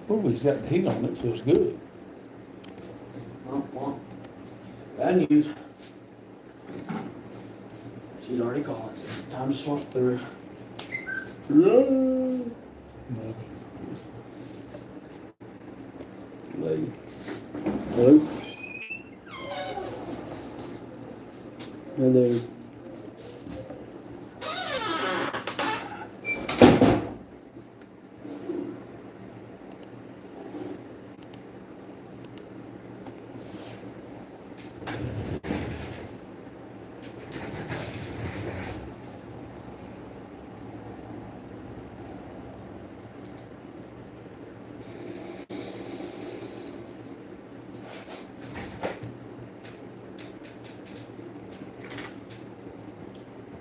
Oh, he's got the heat on. It feels good. Well, bad news. She's already calling. Time to swap through. No. Lady. Hello? Hello.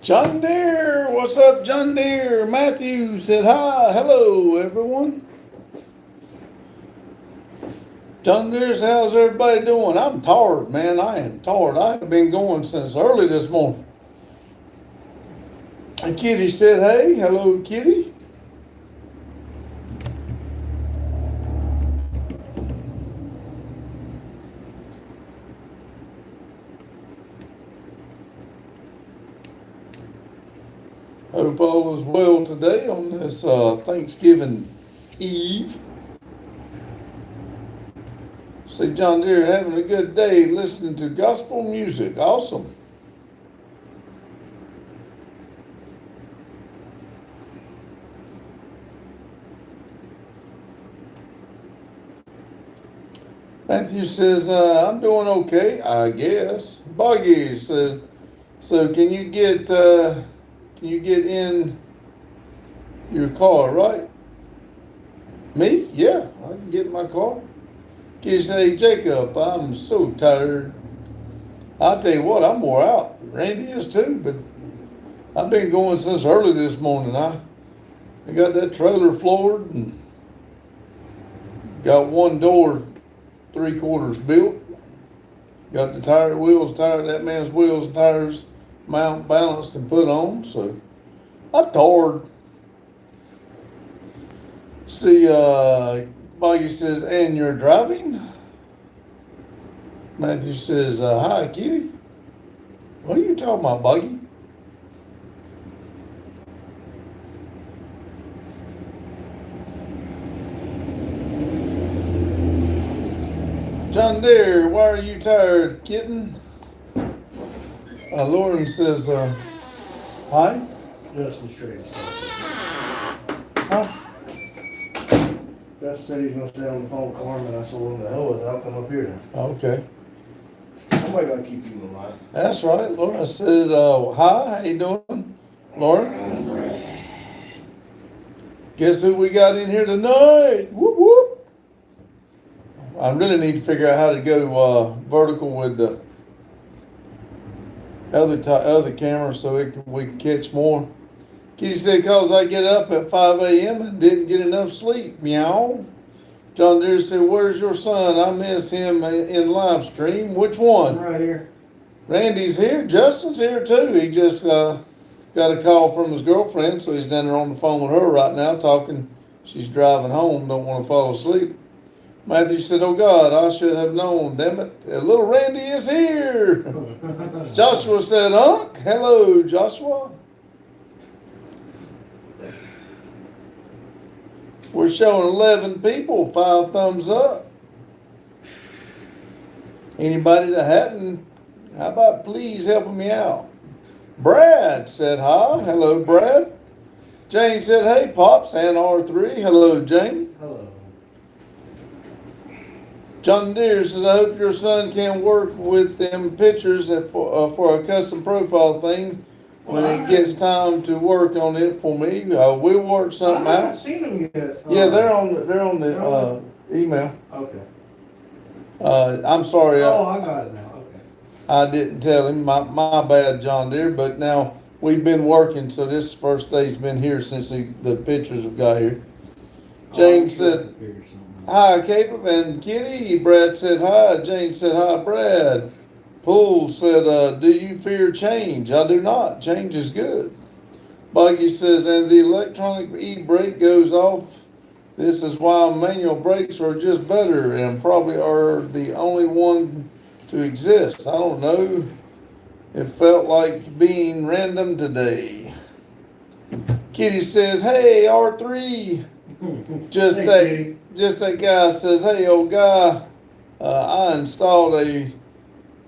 John Deere, what's up, John Deere? Matthew said hi. Hello, everyone. John Deere, how's everybody doing? I'm tired, man. I am tired. I have been going since early this morning. And Kitty said, hey. Hello, Kitty. Hope all is well today on this Thanksgiving Eve. See John Deere having a good day listening to gospel music. Awesome. Matthew says, I'm doing okay, I guess. Buggy says, so can you get in your car, right? Me? Yeah, I can get in my car. Can you say, Jacob, I'm so tired. I'll tell you what, I'm wore out. Randy is too, but I've been going since early this morning. I got that trailer floored and got one door 3/4 built. Got the that man's wheels and tires mount balanced and put on, so I'm tired. See, Buggy says, and you're driving? Matthew says, hi, Kitty. What are you talking about, Buggy? John Deere, why are you tired, kitten? Lauren says, hi? Justin Straight. Huh? Justin said he's gonna stay on the phone with Carmen. I said, well, the hell with it, I'll come up here now. Okay. Somebody gotta keep you in line. That's right. Lauren said, hi, how you doing, Lauren? Guess who we got in here tonight? Whoop, whoop. I really need to figure out how to go vertical with the other camera so we can catch more. Kitty said, cause I get up at 5 a.m. and didn't get enough sleep. Meow. John Deere said, where's your son? I miss him in live stream. Which one? Right here. Randy's here. Justin's here too. He just got a call from his girlfriend, so he's down there on the phone with her right now talking. She's driving home, don't want to fall asleep. Matthew said, oh God, I should have known, damn it. Little Randy is here. Joshua said, Unc. Hello, Joshua. We're showing 11 people, 5 thumbs up. Anybody that hadn't, how about please helping me out? Brad said hi. Hello, Brad. Jane said, hey, Pops, and R3. Hello, Jane. Hello. John Deere says, I hope your son can work with them pictures for a custom profile thing when it gets time to work on it for me. We'll work something I haven't out. seen them yet. Yeah, they're on the email. Okay. I'm sorry. Oh, I got it now. Okay. I didn't tell him. My bad, John Deere. But now we've been working, so this first day's been here since the pictures have got here. Jane said, hi, Caleb and Kitty. Brad said hi. Jane said hi, Brad. Poole said, do you fear change? I do not. Change is good. Buggy says, and the electronic e-brake goes off This is why manual brakes are just better and probably are the only one to exist. I don't know. It felt like being random today. Kitty says, "Hey, R3." Just Hey, that, Kitty. just that guy says, "Hey, old guy, I installed a."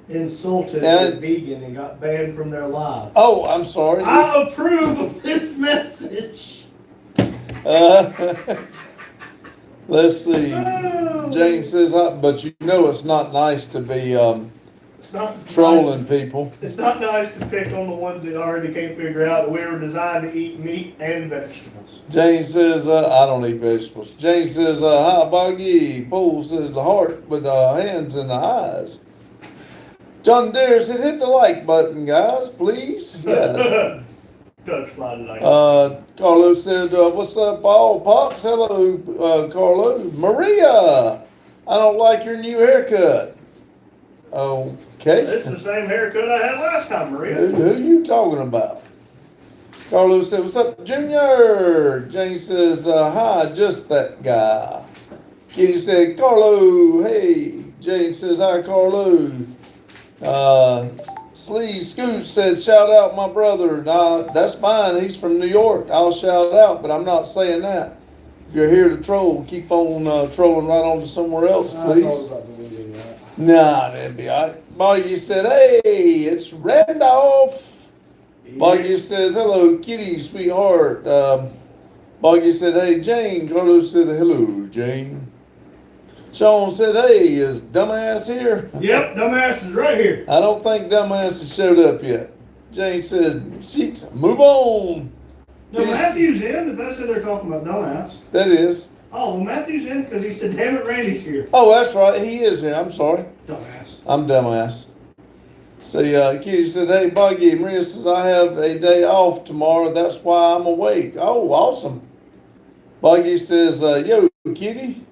Insulted And- a vegan and got banned from their live. Oh, I'm sorry. I approve of this message. Let's see. Jane says, "But you know it's not nice to be It's not trolling people." It's not nice to pick on the ones that already can't figure out that we were designed to eat meat and vegetables. Jane says, "I don't eat vegetables." Jane says, "Hi, Boggy." Paul says, "The heart with the hands and the eyes." John Deere said, "Hit the like button, guys, please." Yes. Touch my light. Carlo said, "What's up, all pops?" Hello, Carlo. Maria, I don't like your new haircut. Okay. This is the same haircut I had last time, Maria. Who you talking about? Carlo said, "What's up, Junior?" Jane says, "Hi, just that guy." Kitty said, "Carlo, hey." Jane says, "Hi, Carlo." Slee Scoot said, "Shout out my brother." Nah, that's fine. He's from New York. I'll shout out, but I'm not saying that. If you're here to troll, keep on trolling right on to somewhere else, I please. thought about deleting that. Nah, that'd be all right. Boggy said, "Hey, it's Randolph." Boggy says, "Hello, Kitty, sweetheart." Boggy said, "Hey, Jane." Carlos said, "Hello, Jane." Sean said, "Hey, is Dumbass here?" Yep, dumbass is right here. I don't think Dumbass has showed up yet. Jane says, "Sheets, move on." No, Yes. Matthew's in, if that's who they're talking about, dumbass. That is. Oh, well, Matthew's in because he said, "Damn it, Randy's here." Oh, that's right. He is here. I'm sorry. Dumbass. I'm Dumbass. See, Kitty said, "Hey, Buggy." Maria says, "I have a day off tomorrow. That's why I'm awake." Oh, awesome. Buggy says, "Yo, Kitty."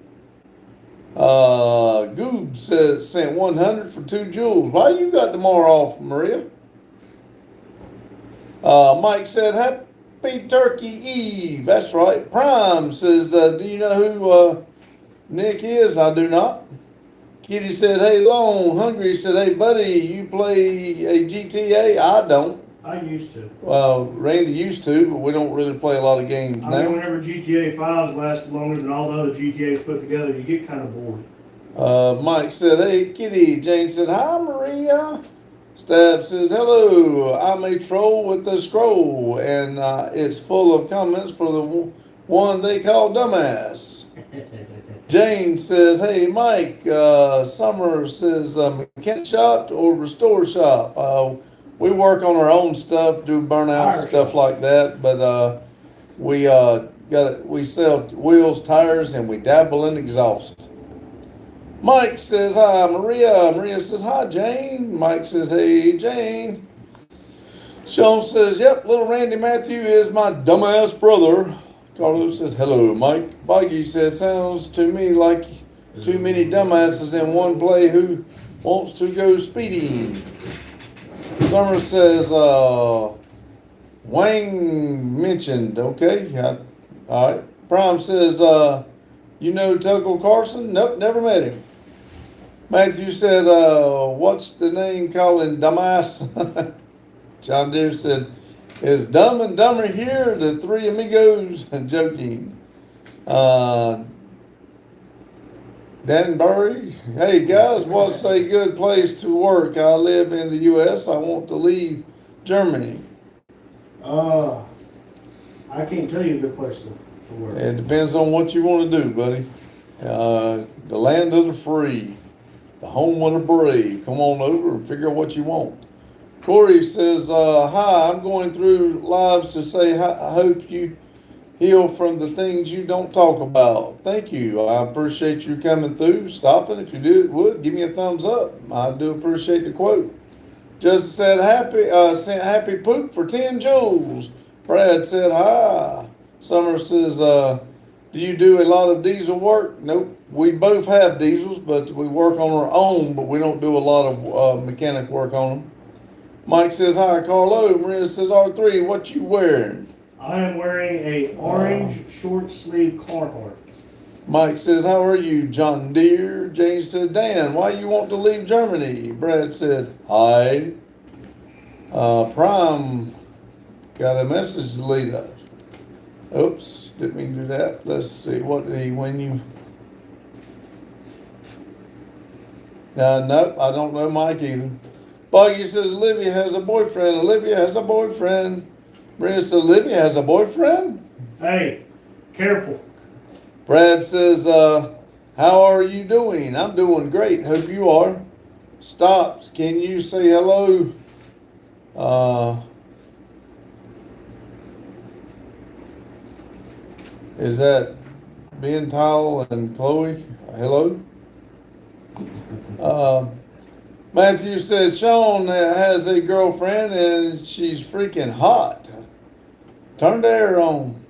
Goob says, "Sent 100 for 2 jewels. Why you got tomorrow off, Maria?" Mike said, "Happy Turkey Eve." That's right. Prime says, "Do you know who Nick is?" I do not. Kitty said, "Hey, Lone." Hungry said, "Hey, buddy, you play a GTA?" I don't. I used to. Randy used to, but we don't really play a lot of games I mean, now. whenever GTA 5s lasted longer than all the other GTAs put together, you get kind of bored. Mike said, "Hey, Kitty." Jane said, "Hi, Maria." Stab says, "Hello, I'm a troll with a scroll, and it's full of comments for the one they call Dumbass." Jane says, "Hey, Mike." Summer says, "Mechanic shop or restore shop?" We work on our own stuff, do burnout Tire stuff shop. like that, but we sell wheels, tires, and we dabble in exhaust. Mike says, "Hi, Maria." Maria says, "Hi, Jane." Mike says, "Hey, Jane." Sean says, "Yep, little Randy Matthew is my dumbass brother." Carlos says, "Hello, Mike." Boggy says, "Sounds to me like too many dumbasses in one play who wants to go speeding." Summer says, "Wang mentioned." Okay, yeah. All right. Prime says, "You know Tucker Carlson?" Nope, never met him. Matthew said, "What's the name calling dumbass?" John Deere said, "Is Dumb and Dumber here? The three amigos?" Joking. Danbury. "Hey guys, what's a good place to work? I live in the U.S. I want to leave Germany." I can't tell you a good place to work. It depends on what you want to do, buddy. The land of the free, the home of the brave. Come on over and figure out what you want. Corey says, "Hi, I'm going through lives to say I hope you heal from the things you don't talk about." Thank you. I appreciate you coming through, stopping. If you would, give me a thumbs up. I do appreciate the quote. Justin said, sent happy poop for 10 joules. Brad said, "Hi." Summer says, "Do you do a lot of diesel work?" Nope. We both have diesels, but we work on our own, but we don't do a lot of mechanic work on them. Mike says, "Hi, Carlo." Maria says, "R3, what you wearing?" I am wearing a orange short sleeve Carhartt. Mike says, how are you, John Deere? James said, Dan, why you want to leave Germany? Brad said, hi. Prime got a message to lead us. Oops, didn't mean to do that. Let's see, what did he, when you... Nope, I don't know Mike either. Buggy says, Olivia has a boyfriend. Olivia has a boyfriend. Maria says, Olivia has a boyfriend? Hey, careful. Brad says, how are you doing? I'm doing great. Hope you are. Stops. Can you say hello? Is that Ben Towel and Chloe? Hello? Matthew said, Sean has a girlfriend and she's freaking hot. Turn the air on.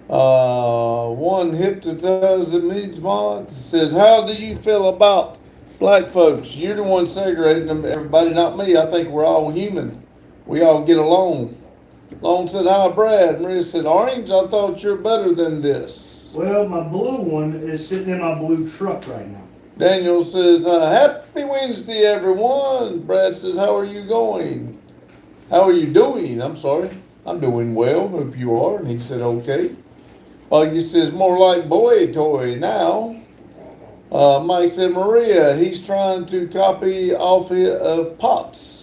One hypnotizing needs mod says, how do you feel about black folks? You're the one segregating them, everybody, not me. I think we're all human. We all get along. Long said, hi, Brad. Maria said, Orange, I thought you're better than this. Well, my blue one is sitting in my blue truck right now. Daniel says, happy Wednesday, everyone. Brad says, how are you going? How are you doing? I'm sorry. I'm doing well. Hope you are. And he said, okay. Buggy says, more like boy toy now. Mike said, Maria, he's trying to copy off of Pops.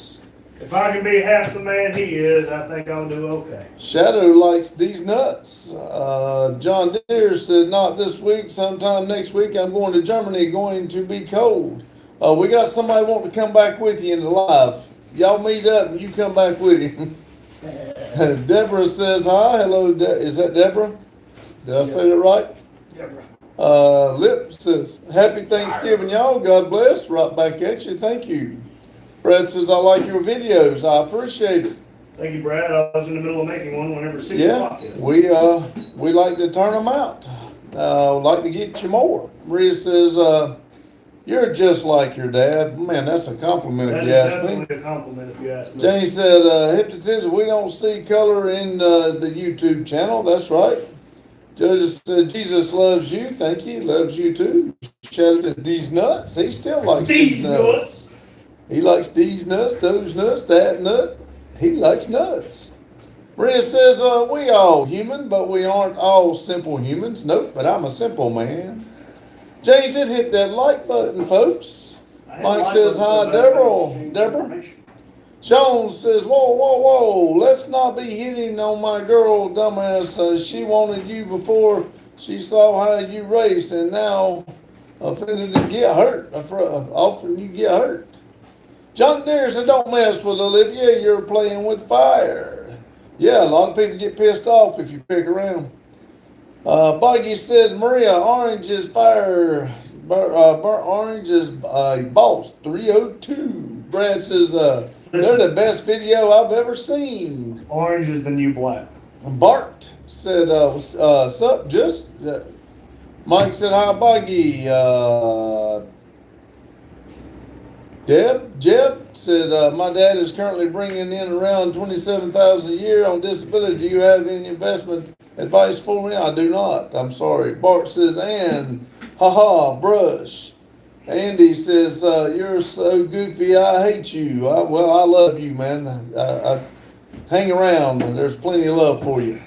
If I can be half the man he is, I think I'll do okay. Shadow likes these nuts. John Deere said, not this week, sometime next week. I'm going to Germany, going to be cold. We got somebody wanting to come back with you in the live. Y'all meet up and you come back with him. Deborah says, hi. Hello, is that Deborah? Did I say that right? Deborah. Lip says, happy Thanksgiving, y'all. God bless. Right back at you. Thank you. Brad says, I like your videos. I appreciate it. Thank you, Brad. I was in the middle of making one whenever 6 o'clock is. We like to turn them out. Like to get you more. Maria says, you're just like your dad. Man, that's a compliment if you ask me. That is definitely a compliment if you ask me. Jane said, hypnotism, we don't see color in the YouTube channel. That's right. Judge said, Jesus loves you. Thank you. He loves you too. Shadow said, these nuts. He still likes these nuts. He likes these nuts, those nuts, that nut. He likes nuts. Maria says, we all human, but we aren't all simple humans. Nope, but I'm a simple man. Jane said, hit that like button, folks. Mike says, hi, Deborah. Sean says, whoa. Let's not be hitting on my girl, dumbass. She wanted you before she saw how you race, and now offended to get hurt. Often you get hurt. John Deere said, don't mess with Olivia. You're playing with fire. Yeah, a lot of people get pissed off if you pick around. Buggy says, Maria, orange is fire. Burnt orange is boss. 302. Brad says, they're the best video I've ever seen. Orange is the new black. Bart said, sup, just. Mike said, hi, Buggy. Jeb said, my dad is currently bringing in around $27,000 a year on disability. Do you have any investment advice for me? I do not. I'm sorry. Bart says, and, brush. Andy says, you're so goofy, I hate you. I love you, man. I hang around, and there's plenty of love for you.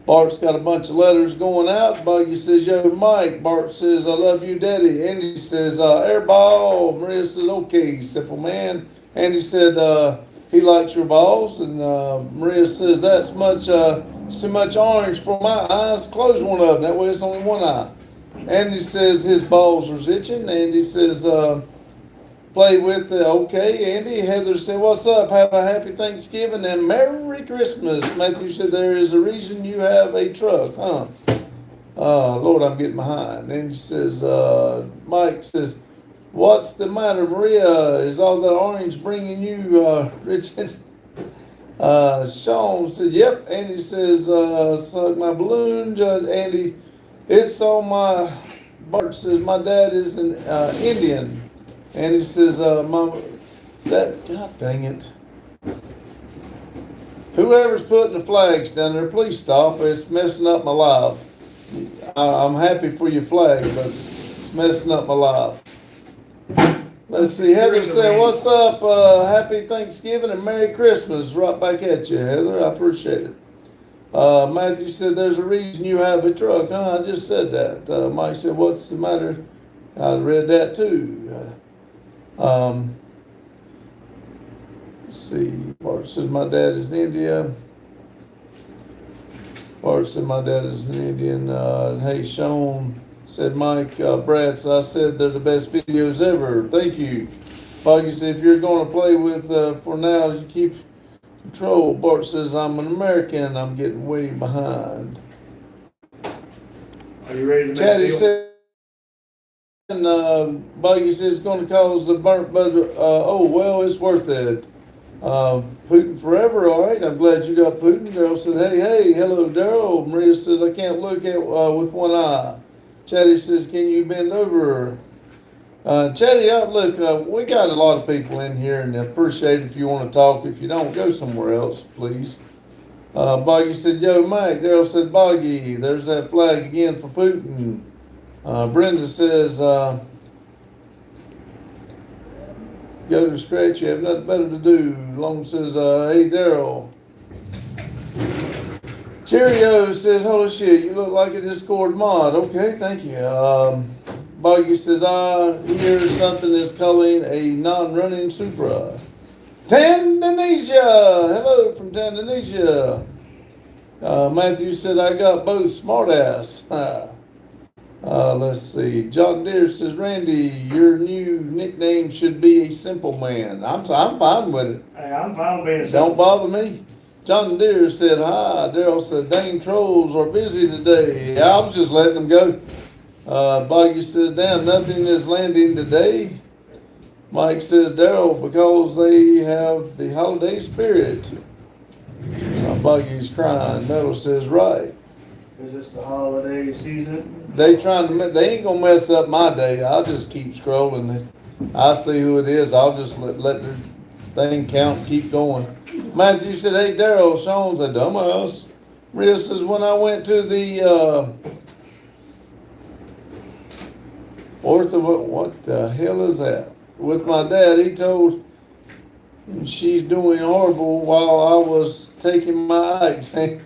Bart's got a bunch of letters going out. Buggy says, yo, Mike. Bart says, I love you, Daddy. Andy says, airball. Maria says, okay, simple man. Andy said, he likes your balls. And Maria says, that's it's too much orange for my eyes. Close one of them. That way it's only one eye. Andy says his balls are itching. Andy says, play with it. Okay, Andy. Heather said, what's up? Have a happy Thanksgiving and Merry Christmas. Matthew said, there is a reason you have a truck, huh? Lord, I'm getting behind. Andy says, Mike says, what's the matter, Maria? Is all that orange bringing you, Richard? Sean said, yep. Andy says, suck my balloon. Andy, it's on my, Bart says, my dad is an Indian. And he says, Mama, God dang it. Whoever's putting the flags down there, please stop. It's messing up my life. I'm happy for your flag, but it's messing up my life. Let's see, Heather said, what's up? Happy Thanksgiving and Merry Christmas. Right back at you, Heather. I appreciate it. Matthew said, there's a reason you have a truck. I just said that. Mike said, what's the matter? I read that too. Let's see. Bart says, my dad is in India. Bart said, my dad is an Indian. Hey, Sean said, Mike, Brad, so I said they're the best videos ever. Thank you. Buggy said, if you're going to play with, for now, you keep control. Bart says, I'm an American. I'm getting way behind. Are you ready to Chatty make a deal? said, and Buggy says it's going to cause the burnt butter. Oh, well, it's worth it. Putin forever, all right. I'm glad you got Putin. Daryl said, hey, hello, Daryl. Maria says, I can't look at with one eye. Chatty says, can you bend over? Chatty, look, we got a lot of people in here, and I appreciate it if you want to talk. If you don't, go somewhere else, please. Boggy said, yo, Mike. Daryl said, Boggy, there's that flag again for Putin. Brenda says, go to scratch, you have nothing better to do. Long says, hey, Daryl. Cheerio says, holy shit, you look like a Discord mod. Okay, thank you. Boggy says, I hear something is calling a non-running Supra. Tanzania! Hello from Tanzania. Matthew said, I got both smartass. Let's see. John Deere says, Randy, your new nickname should be a simple man. I'm fine with it. Hey, I'm fine with being a Don't bother me. John Deere said, hi. Daryl said, dang trolls are busy today. I was just letting them go. Boggy says, damn, nothing is landing today. Mike says, Daryl, because they have the holiday spirit. Boggy's crying. Metal says, right. Is this the holiday season? They ain't gonna mess up my day. I'll just keep scrolling. I see who it is. I'll just let the thing count and keep going. Matthew said, hey, Daryl, Sean's a dumbass. Rhea says, when I went to the, what the hell is that? With my dad, he told she's doing horrible while I was taking my eye exam.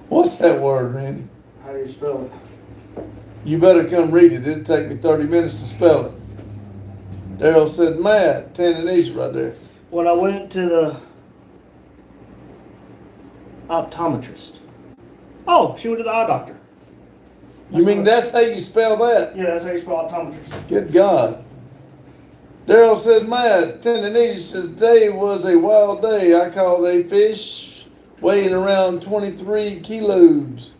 What's that word, Randy? How do you spell it? You better come read it. It'll take me 30 minutes to spell it. Daryl said, Matt, Tanzania right there. When I went to the optometrist. Oh, she went to the eye doctor. You mean that's how you spell that? Yeah, that's how you spell optometrist. Good God. Daryl said, Matt, Tanzania said, today was a wild day. I caught a fish weighing around 23 kilograms.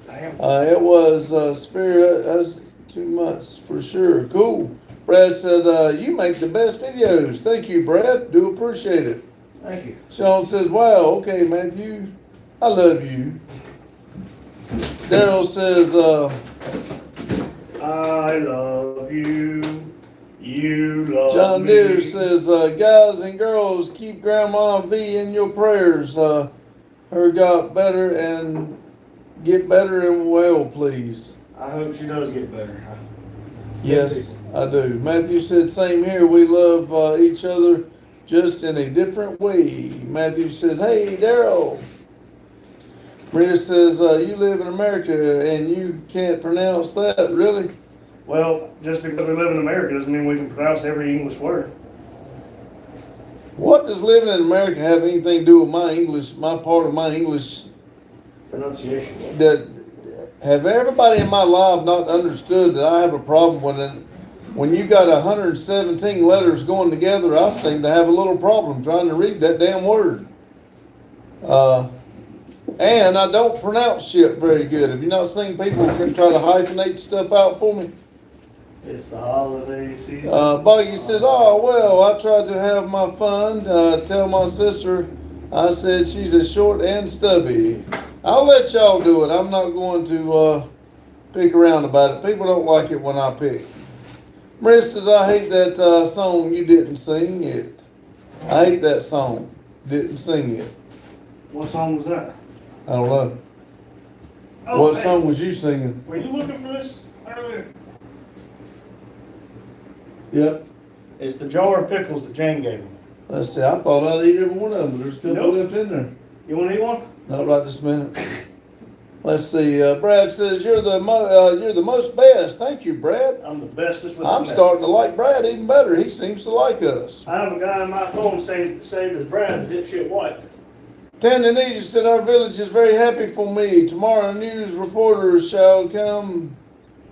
Damn. It was spirit, that's 2 months for sure. Cool. Brad said, you make the best videos. Thank you, Brad. Do appreciate it. Thank you. Sean says, wow, okay, Matthew. I love you. Daryl says, I love you. You love John me. Deere says, guys and girls, keep Grandma V in your prayers. Her got better and get better and well, please. I hope she does get better. Yes, I do. Matthew said, same here. We love each other just in a different way. Matthew says, hey, Daryl. Maria says, you live in America and you can't pronounce that, really? Well, just because we live in America doesn't mean we can pronounce every English word. What does living in America have anything to do with my English, my part of my English? Pronunciation. That have everybody in my life not understood that I have a problem when you got 117 letters going together? I seem to have a little problem trying to read that damn word. And I don't pronounce shit very good. Have you not seen people who can try to hyphenate stuff out for me? It's the holiday season. Boggy says, oh, well, I tried to have my fun. Tell my sister I said she's a short and stubby. I'll let y'all do it. I'm not going to pick around about it. People don't like it when I pick. Maria says, I hate that song you didn't sing it. I hate that song. Didn't sing it. What song was that? I don't know. Oh, What hey, song was you singing? were you looking for this earlier? Yep. It's the jar of pickles that Jane gave him. Let's see, I thought I'd eat every one of them. There's a couple Nope. left in there. You want to eat one? Not right this minute. Let's see, Brad says, you're the most best. Thank you, Brad. I'm the bestest with I'm the starting to like Brad even better. He seems to like us. I have a guy on my phone saved as Brad, the dipshit wife. Tandanita said, our village is very happy for me. Tomorrow news reporters shall come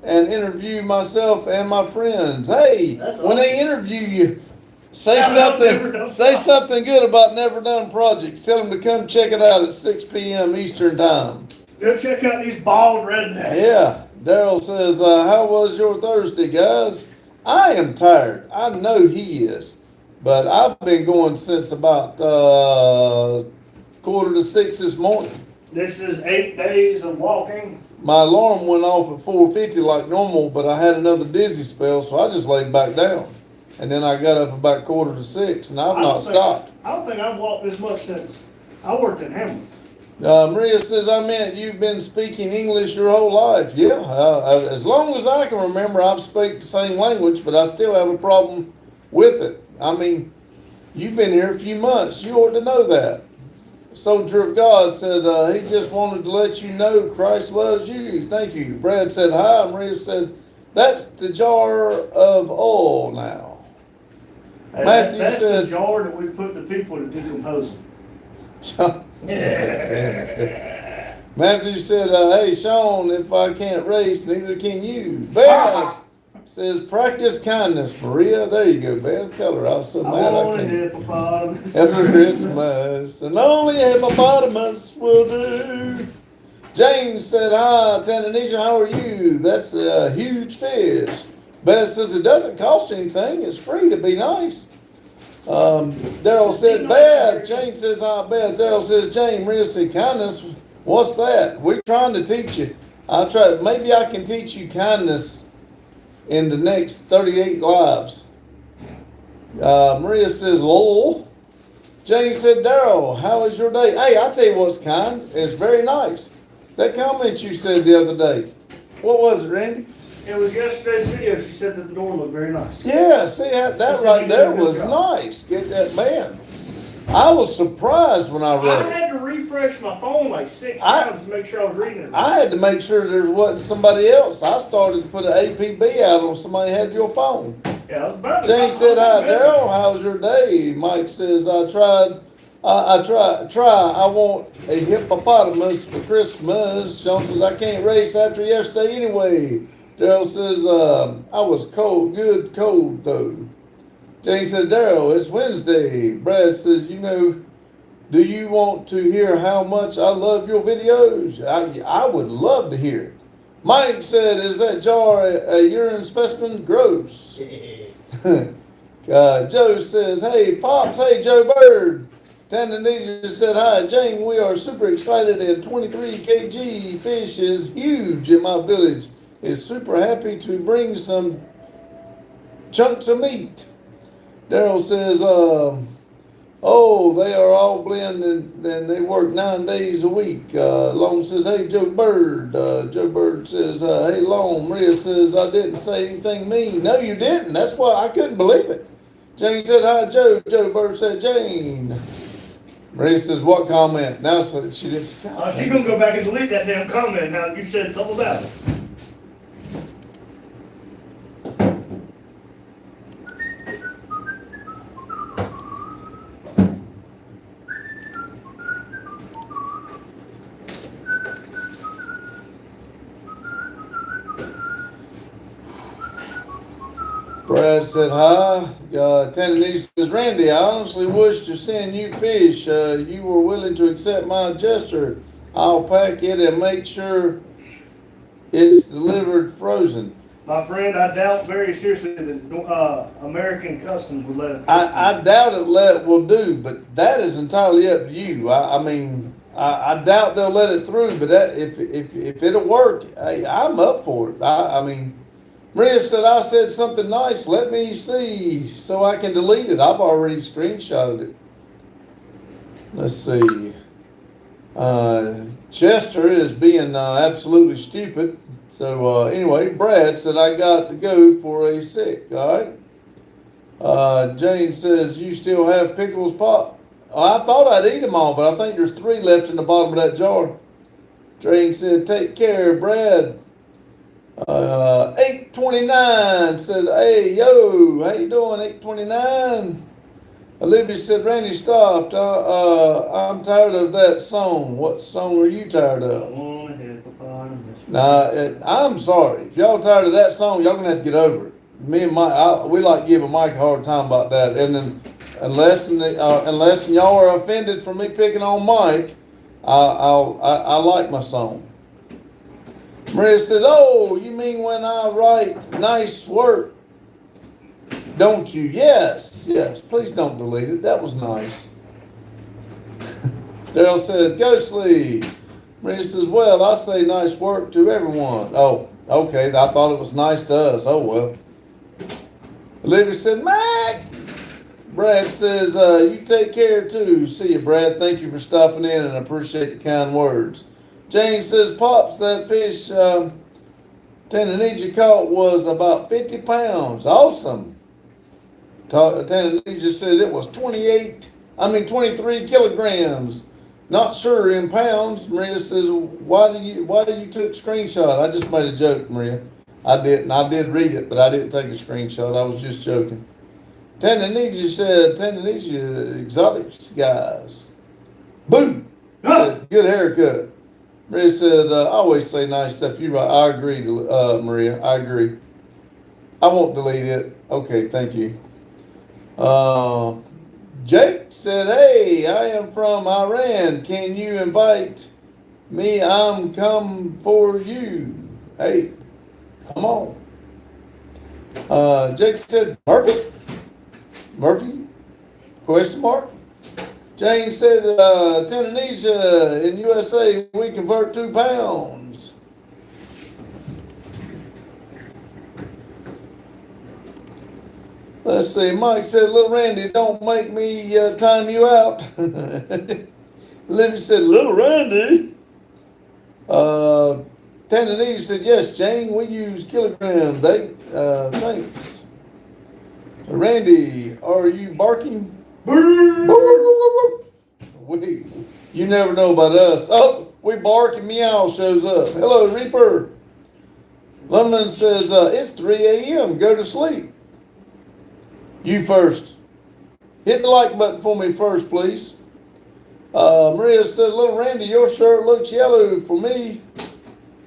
and interview myself and my friends. Hey, That's when they awesome. interview you, say Shout out Never Done something good about Never Done Projects. Tell them to come check it out at 6 p.m. Eastern Time. Go check out these bald rednecks. Yeah, Daryl says, how was your Thursday, guys? I am tired. I know he is. But I've been going since about 5:45 this morning. This is 8 days of walking. My alarm went off at 4:50 like normal, but I had another dizzy spell, so I just laid back down. And then I got up about 5:45, and I've not stopped. I don't think I've walked this much since I worked in Hamlin. Maria says, I meant you've been speaking English your whole life. Yeah, as long as I can remember, I've spoken the same language, but I still have a problem with it. I mean, you've been here a few months. You ought to know that. Soldier of God said, he just wanted to let you know Christ loves you. Thank you. Brad said, hi. Maria said, that's the jar of oil now. Hey, Matthew that's said- the jar that we put the people to decompose. Matthew said, hey, Sean, if I can't race, neither can you. Beth says, practice kindness, Maria. There you go, Beth. Tell her I was so I mad I want a can't. hippopotamus. Every Christmas, and only hippopotamus will do. James said, hi, Tandanisha, how are you? That's a huge fish. Beth says, it doesn't cost anything. It's free to be nice. Daryl said, Beth. Jane says, hi, Beth. Daryl says, Jane, Maria said, kindness, what's that? We're trying to teach you. Maybe I can teach you kindness in the next 38 lives. Maria says, lol. Jane said, Daryl, how is your day? Hey, I tell you what's kind. It's very nice. That comment you said the other day. What was it, Randy? It was yesterday's video. She said that the door looked very nice. Yeah, see, that said right you there did a good was job. nice. Get that man. I was surprised when I I read it. had to refresh my phone like 6 I- times to make sure I was reading it. I had to make sure there wasn't somebody else. I started to put an APB out on somebody had your phone. Yeah, I was about to. Jane said, hi, Daryl, how's your day? Mike says, I want a hippopotamus for Christmas. Sean says, I can't race after yesterday anyway. Daryl says, I was cold though. Jane said, Daryl, it's Wednesday. Brad says, do you want to hear how much I love your videos? I would love to hear it. Mike said, is that jar a urine specimen? Gross. Joe says, hey, Pops, hey, Joe Bird. Tandanita said, hi, Jane, we are super excited and 23 kg fish is huge in my village. Is super happy to bring some chunks of meat. Daryl says, oh, they are all blended and they work 9 days a week. Long says, hey, Joe Bird. Joe Bird says, hey, Long. Maria says, I didn't say anything mean. No, you didn't. That's why I couldn't believe it. Jane said, hi, Joe. Joe Bird said, Jane. Maria says, what comment? Now she didn't say comment. She's going to go back and delete that damn comment now that you said something about it. Brad said, hi. Tandanita says, Randy, I honestly wish to send you fish. You were willing to accept my gesture. I'll pack it and make sure it's delivered frozen. My friend, I doubt very seriously that American Customs would let it. I doubt it will do, but that is entirely up to you. I doubt they'll let it through, but if it'll work, hey, I'm up for it. Maria said, I said something nice. Let me see so I can delete it. I've already screenshotted it. Let's see. Chester is being absolutely stupid. So anyway, Brad said I got to go for a sick. All right. Jane says you still have pickles, Pop. I thought I'd eat them all, but I think there's 3 left in the bottom of that jar. Jane said, "Take care, Brad." 829 said, "Hey, yo, how you doing, 829? Olivia said, "Randy stopped. I'm tired of that song." What song are you tired of? On a hippopotamus. Nah, I'm sorry. If y'all tired of that song, y'all gonna have to get over it. Me and Mike, we like giving Mike a hard time about that. And then, unless y'all are offended for me picking on Mike, I like my song. Maria says, "Oh, you mean when I write nice work, don't you?" Yes. Please don't delete it. That was nice. Daryl said, "Ghostly." Maria says, "Well, I say nice work to everyone." Oh, okay. I thought it was nice to us. Oh, well. Olivia said, "Mac." Brad says, "You take care too." See you, Brad. Thank you for stopping in and I appreciate the kind words. Jane says, "Pops, that fish Tananija caught was about 50 pounds. Awesome." Tananija said it was 23 kilograms. Not sure in pounds. Maria says, why do you took screenshot?" I just made a joke, Maria. I did read it, but I didn't take a screenshot. I was just joking. Tananija said, "Tananija exotic guys." Boom. Said, "Good haircut." Maria said, "I always say nice stuff." You're right. I agree, Maria. I agree. I won't delete it. Okay, thank you. Jake said, "Hey, I am from Iran. Can you invite me? I'm come for you." Hey, come on. Jake said, Murphy? Question mark? Jane said, "Tanzania in USA, we convert 2 pounds." Let's see. Mike said, "Little Randy, don't make me time you out." Libby said, "Little Randy." Tanzania said, "Yes, Jane, we use kilograms. Thanks." Randy, are you barking? You never know about us. Oh, we bark and meow shows up. Hello, Reaper. Lumberman says, "It's 3 a.m. Go to sleep." You first. Hit the like button for me first, please. Maria said, "Little Randy, your shirt looks yellow for me."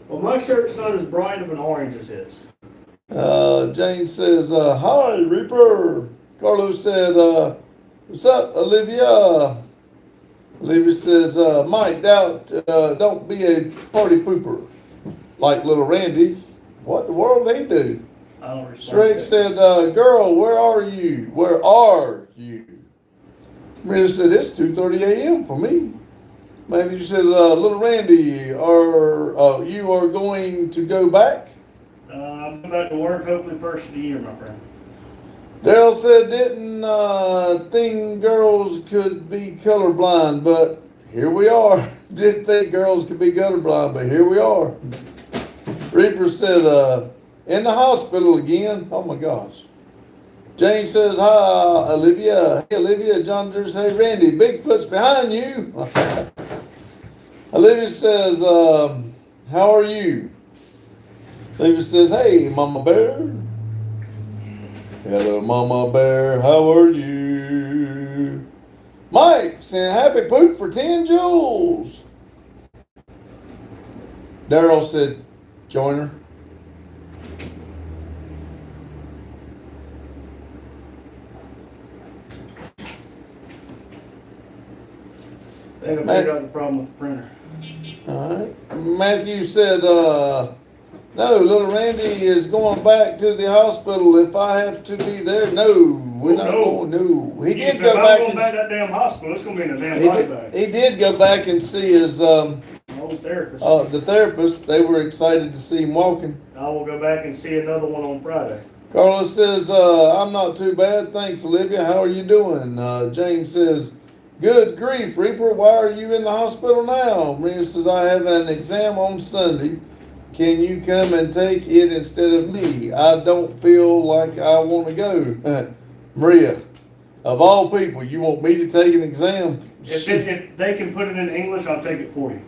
Well, my shirt's not as bright of an orange as his. Jane says, "Hi, Reaper." Carlos said, "What's up, Olivia?" Olivia says, "Mike, don't be a party pooper like little Randy." What the world did he do? I don't respect Shrek that. said, "Girl, where are you? Where are you?" Maria said, "It's 2:30 a.m. for me." Matthew said, "Little Randy, you are going to go back?" I'm going back to work, hopefully first of the year, my friend. Daryl said, "Didn't think girls could be colorblind, but here we are." Didn't think girls could be colorblind, but here we are. Reaper said, "In the hospital again." Oh my gosh. Jane says, "Hi, Olivia." Hey, Olivia. John Deere says, "Hey, Randy, Bigfoot's behind you." Olivia says, "How are you?" Olivia says, "Hey, Mama Bear." "Hello, Mama Bear. How are you?" Mike saying, "Happy poop for 10 joules." Daryl said, "Join her." They haven't figured out the problem with the printer. All right. Matthew said, "No, little Randy is going back to the hospital. If I have to be there, no, we're not going. No, he did go back to and that damn hospital. It's gonna be in a damn body bag. he did go back and see his Old therapist. the therapist. They were excited to see him walking." I will go back and see another one on Friday. Carlos says, "I'm not too bad, thanks, Olivia. How are you doing?" Jane says, Good grief, Reaper, why are you in the hospital now? Maria says, I have an exam on Sunday. Can you come and take it instead of me? I don't feel like I want to go. Maria, of all people, you want me to take an exam? If they can put it in English, I'll take it for you.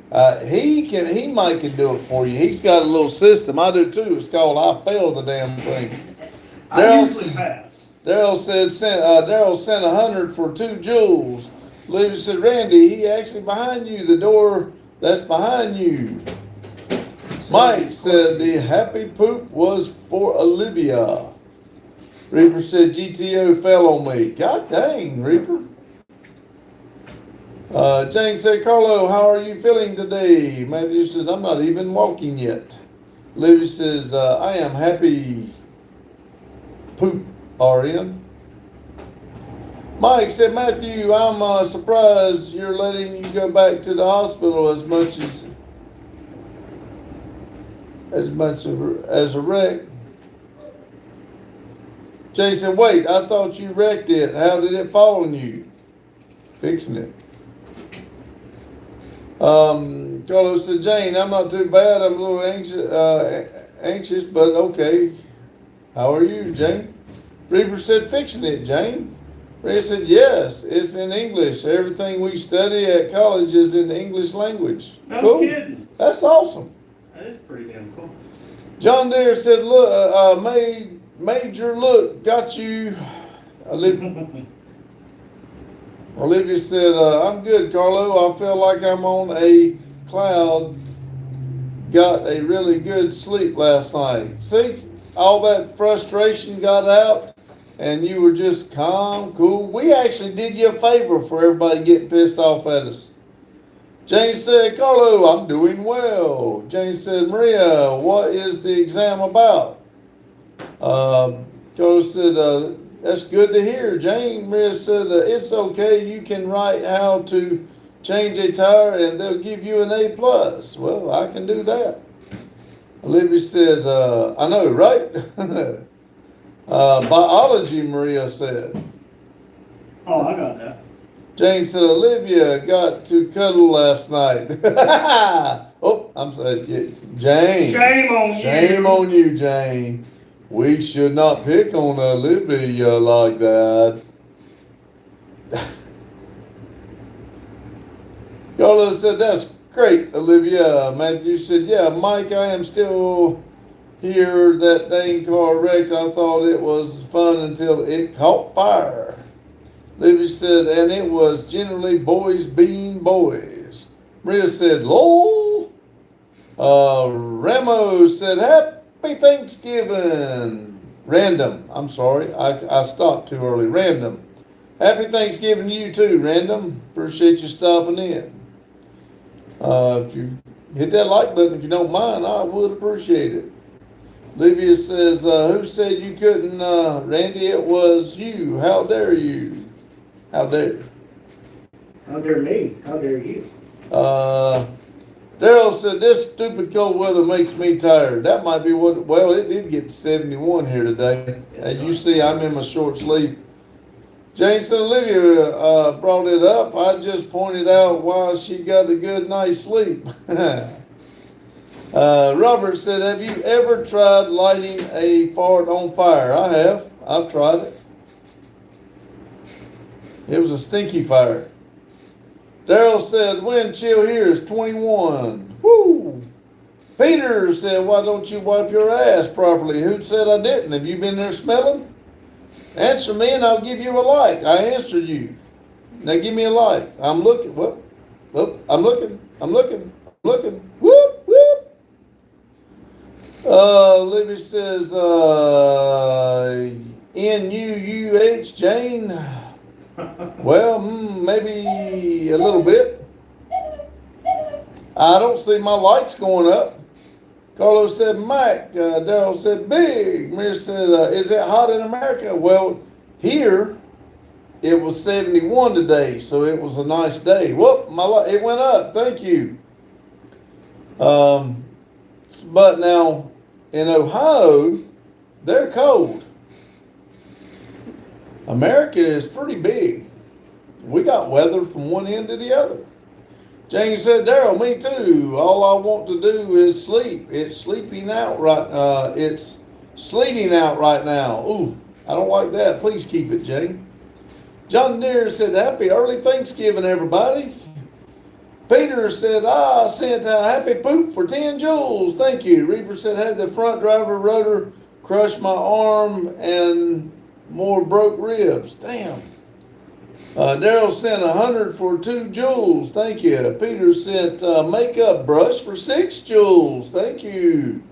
He might can do it for you. He's got a little system. I do too. It's called I failed the damn thing. I usually pass. Daryl sent 100 for 2 jewels. Olivia said, Randy, he actually behind you, the door that's behind you. Mike said the happy poop was for Olivia. Reaper said GTO fell on me. God dang, Reaper. Jane said, Carlo, how are you feeling today? Matthew says, I'm not even walking yet. Olivia says, I am happy poop, RN. Mike said, Matthew, I'm surprised you're letting you go back to the hospital as much as a wreck. Jay said, wait, I thought you wrecked it. How did it fall on you? Fixing it. Carlos said, Jane, I'm not too bad. I'm a little anxious, but okay. How are you, Jane? Reaper said, fixing it, Jane. Ray said, yes, it's in English. Everything we study at college is in the English language. No cool. kidding. That's awesome. That is pretty damn cool. John Deere said, look, Major, look, got you. Olivia said, I'm good, Carlo. I feel like I'm on a cloud. Got a really good sleep last night. See, all that frustration got out. And you were just calm, cool. We actually did you a favor for everybody getting pissed off at us. Jane said, Carlo, I'm doing well. Jane said, Maria, what is the exam about? Carlo said, that's good to hear. Jane, Maria said, it's okay. You can write how to change a tire and they'll give you an A+. Well, I can do that. Olivia said, I know, right? Biology, Maria said. Oh, I got that. Jane said, Olivia got to cuddle last night. Oh, I'm sorry, Jane. Shame on you. Shame on you, Jane. We should not pick on Olivia like that. Carlos said, that's great, Olivia. Matthew said, yeah, Mike, I am still here. That dang car wrecked. I thought it was fun until it caught fire. Olivia said, and it was generally boys being boys. Maria said, lol. Ramo said, happy Thanksgiving. Random. I'm sorry. I stopped too early. Random. Happy Thanksgiving to you too, Random. Appreciate you stopping in. If you hit that like button, if you don't mind, I would appreciate it. Olivia says, who said you couldn't, Randy? It was you. How dare you? How dare? How dare me? How dare you? Daryl said, this stupid cold weather makes me tired. That might be what, well, it did get 71 here today. And you see, I'm in my short sleeve. Jane said, Olivia brought it up. I just pointed out why she got a good night's sleep. Robert said, have you ever tried lighting a fart on fire? I have. I've tried it. It was a stinky fire. Daryl said, wind chill here is 21. Woo! Peter said, why don't you wipe your ass properly? Who said I didn't? Have you been there smelling? Answer me and I'll give you a like. I answered you. Now give me a like. I'm looking. Whoop. Whoop. I'm looking. Whoop, whoop. Libby says, N-U-U-H, Jane. Well, maybe a little bit. I don't see my likes going up. Carlos said, Mac. Daryl said, big. Maria said, is it hot in America? Well, here it was 71 today, so it was a nice day. Whoop, it went up. Thank you. But now in Ohio, they're cold. America is pretty big. We got weather from one end to the other. Jane said, Daryl, me too. All I want to do is sleep. It's sleeping out right. It's sleeting out right now. Ooh, I don't like that. Please keep it, Jane. John Deere said, happy early Thanksgiving, everybody. Peter said, I sent a happy poop for 10 joules. Thank you. Reaper said, had the front driver rotor crush my arm and more broke ribs. Damn. Daryl sent 100 for 2 joules. Thank you. Peter sent makeup brush for 6 joules. Thank you.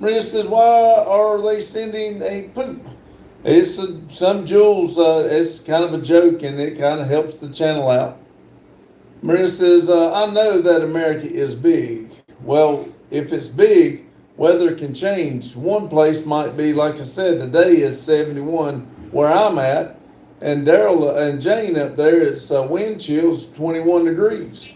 Maria says, why are they sending a poop? It's some joules. It's kind of a joke, and it kind of helps the channel out. Maria says, I know that America is big. Well, if it's big, weather can change. One place might be, like I said, today is 71 where I'm at. And Daryl and Jane up there, it's wind chills 21 degrees.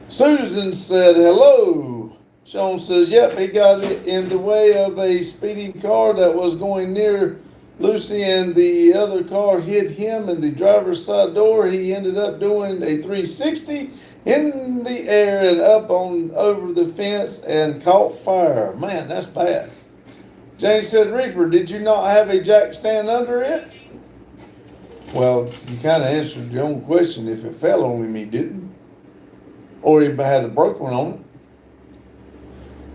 Susan said, hello. Sean says, yep, he got it in the way of a speeding car that was going near Lucy, and the other car hit him in the driver's side door. He ended up doing a 360 in the air and up on over the fence and caught fire. Man, that's bad. Jane said, Reaper, did you not have a jack stand under it? Well, you kind of answered your own question. If it fell on him, he didn't. Or he had a broke one on it.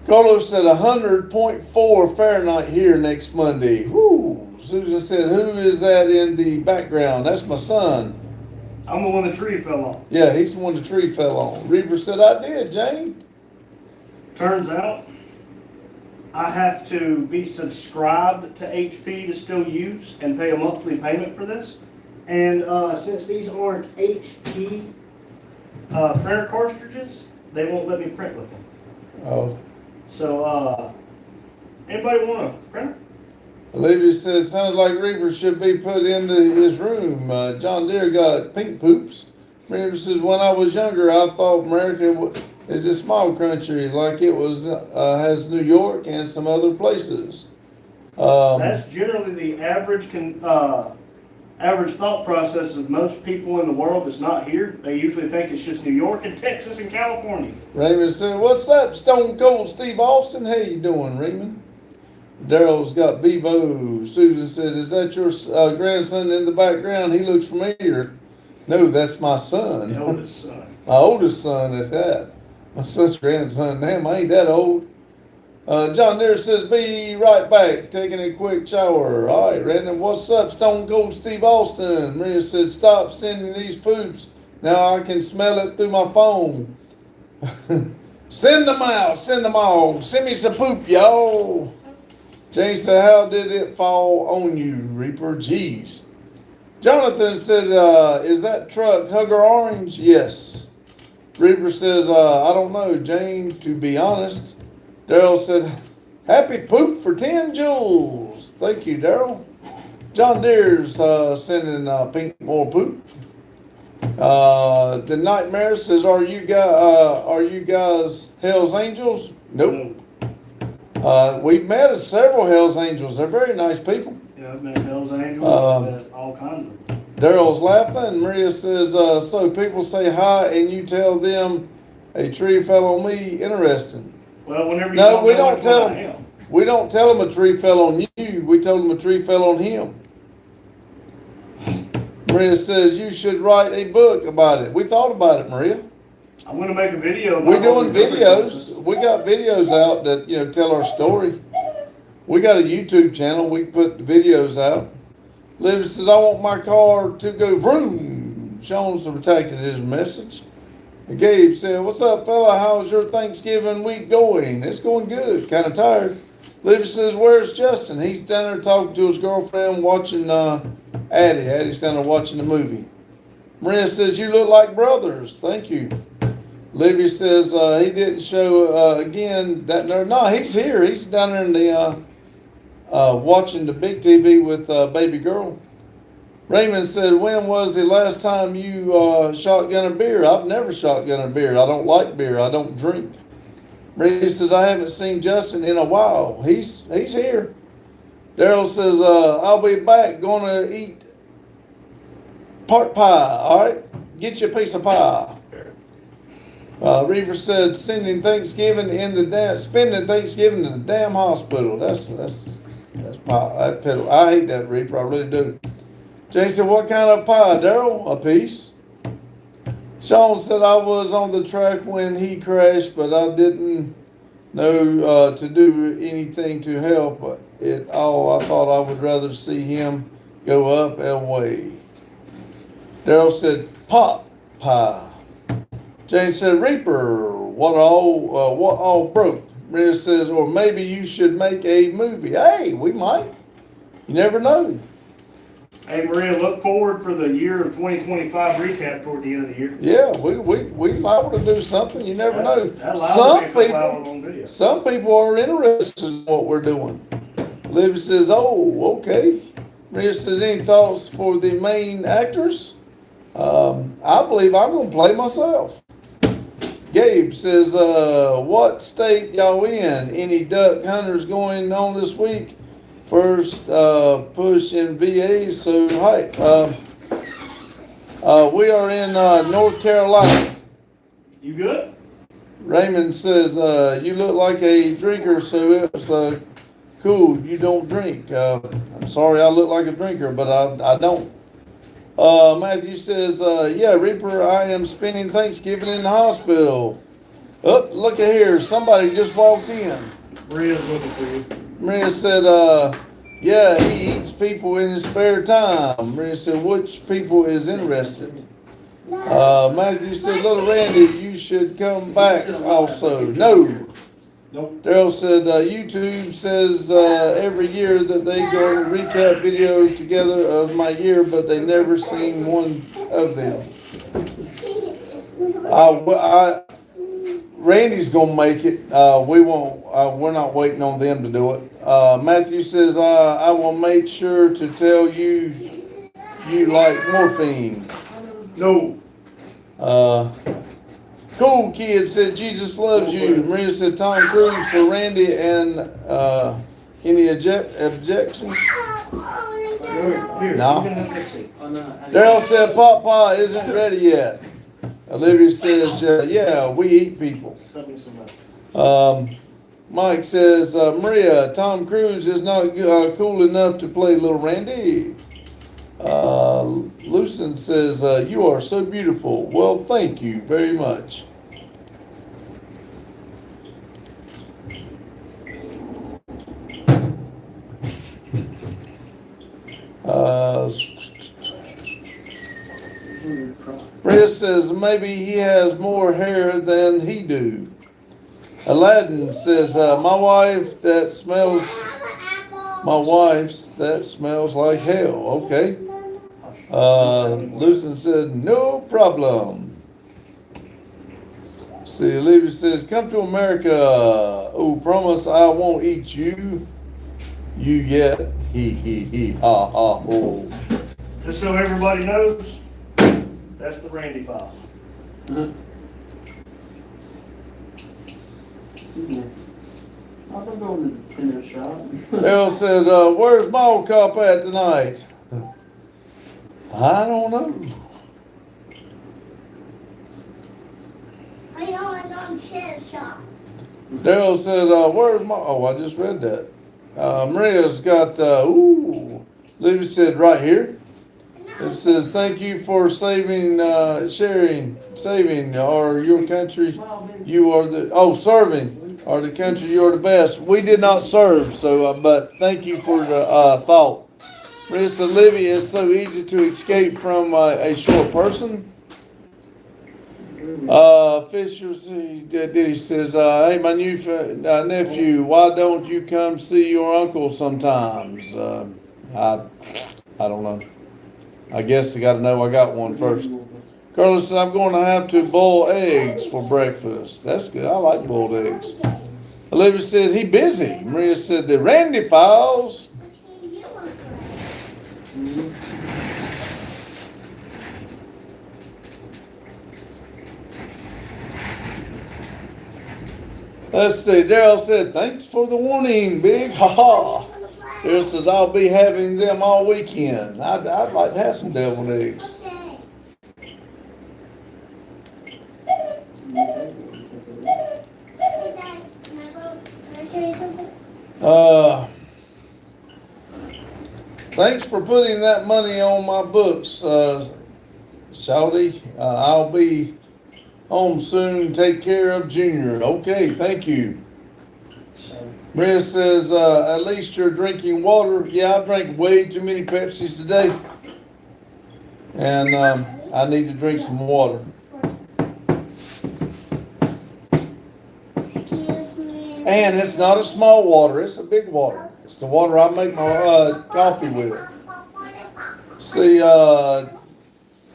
Carlos said 100.4 Fahrenheit here next Monday. Woo! Susan said, who is that in the background? That's my son. I'm the one the tree fell on. Yeah, he's the one the tree fell on. Reaper said, I did, Jane. Turns out, I have to be subscribed to HP to still use and pay a monthly payment for this. And since these aren't HP printer cartridges, they won't let me print with them. Oh. So, anybody want a printer? Olivia said, sounds like Reaper should be put into his room. John Deere got pink poops. Reaper says, when I was younger, I thought America is a small country like it was has New York and some other places. That's generally the average average thought process of most people in the world that's not here. They usually think it's just New York and Texas and California. Raymond said, what's up, Stone Cold Steve Austin? How you doing, Raymond? Daryl's got Vivo. Susan said, is that your grandson in the background? He looks familiar. No, that's my son. The oldest son. My oldest son is that. My son's grandson. Damn, I ain't that old. John Deere says, be right back, taking a quick shower. All right, Random, what's up, Stone Cold Steve Austin? Maria said, stop sending these poops. Now I can smell it through my phone. Send them out, send them all. Send me some poop, y'all. Jane said, how did it fall on you, Reaper? Jeez. Jonathan said, is that truck Hugger Orange? Yes. Reaper says, I don't know, Jane, to be honest. Daryl said, happy poop for 10 joules. Thank you, Daryl. John Deere's sending pink more poop. The Nightmare says, are you guys Hell's Angels? Nope. We've met several Hell's Angels. They're very nice people. Yeah, I've met Hell's Angels. I've met all kinds of them. Daryl's laughing. Maria says, so people say hi and you tell them a tree fell on me. Interesting. Well, whenever you No, we don't tell them. them. We don't tell them a tree fell on you. We told them a tree fell on him. Maria says you should write a book about it. We thought about it, Maria. I'm going to make a video. We're doing videos. We got videos out that tell our story. We got a YouTube channel. We put the videos out. Livy says I want my car to go vroom. Sean's protected his message. Gabe said, what's up, fella? How's your Thanksgiving week going? It's going good. Kind of tired. Livy says, where's Justin? He's down there talking to his girlfriend, watching Addie. Addie's down there watching the movie. Maria says, you look like brothers. Thank you. Livy says, he didn't show again. No, he's here. He's down there in the watching the big TV with baby girl. Raymond said, when was the last time you shotgun a beer? I've never shotgun a beer. I don't like beer. I don't drink. Maria says, I haven't seen Justin in a while. He's here. Daryl says, I'll be back. Going to eat Part pie, all right? Get you a piece of pie. Reaver said spending Thanksgiving in the damn hospital. That's pie. I hate that, Reaper. I really do. Jay said, what kind of pie, Daryl? A piece. Sean said, I was on the track when he crashed, but I didn't know to do anything to help it all. I thought I would rather see him go up and away. Daryl said, pop pie. Jane said, Reaper, what all broke? Maria says, or maybe you should make a movie. Hey, we might. You never know. Hey, Maria, look forward for the year of 2025 recap toward the end of the year. Yeah, we liable to do something. You never know. Some people are interested in what we're doing. Libby says, oh, okay. Maria says, any thoughts for the main actors? I believe I'm going to play myself. Gabe says, what state y'all in? Any duck hunters going on this week? First push in VA, so hi. We are in North Carolina. You good? Raymond says, you look like a drinker, so it's cool you don't drink. I'm sorry I look like a drinker, but I don't. Matthew says, yeah, Reaper, I am spending Thanksgiving in the hospital. Oh, look at here. Somebody just walked in. Maria's looking for you. Maria said, yeah, he eats people in his spare time. Maria said, which people is interested? Matthew said, little Randy, you should come back also. No. Nope. Daryl said, YouTube says every year that they go recap videos together of my year, but they never seen one of them. Randy's gonna make it. We won't. We're not waiting on them to do it. Matthew says, I will make sure to tell you like morphine. No. Cool Kid said, Jesus loves you. Maria said, Tom Cruise for Randy, and any objections? No. Daryl said, Pop Pie isn't ready yet. Olivia says, yeah, we eat people. Mike says, Maria, Tom Cruise is not cool enough to play little Randy. Lucen says, you are so beautiful. Well, thank you very much. Maria says, maybe he has more hair than he do. Aladdin says, my wife's that smells like hell. Okay. Lucen said, no problem. See, Olivia says, come to America. Oh, promise I won't eat you. You yet. He, ha, ha, ho. Just so everybody knows, that's the Randy files. I'll go in the shop. Errol said, where's Mall Cop at tonight? I don't know. I know I don't share shop. Daryl said, where's I just read that. Maria's got, Libby said, right here. It says, thank you for saving, saving, or your country, you are serving, or the country, you're the best. We did not serve, so, but thank you for the thought. Maria said, Libby, it's so easy to escape from a short person. Fisher Diddy says, hey, my new nephew, why don't you come see your uncle sometimes? I don't know. I guess I got to know I got one first. Carlos said, I'm going to have to boil eggs for breakfast. That's good. I like boiled eggs. Olivia said, he busy. Maria said, the Randy files. Let's see. Daryl said, thanks for the warning, big. Ha ha. Daryl says, I'll be having them all weekend. I'd like to have some deviled eggs. Thanks for putting that money on my books, Shawty. I'll be home soon. Take care of Junior. Okay, thank you. So, Maria says, at least you're drinking water. Yeah, I drank way too many Pepsis today. And I need to drink some water. Excuse me. And it's not a small water, it's a big water. It's the water I make my coffee with. See,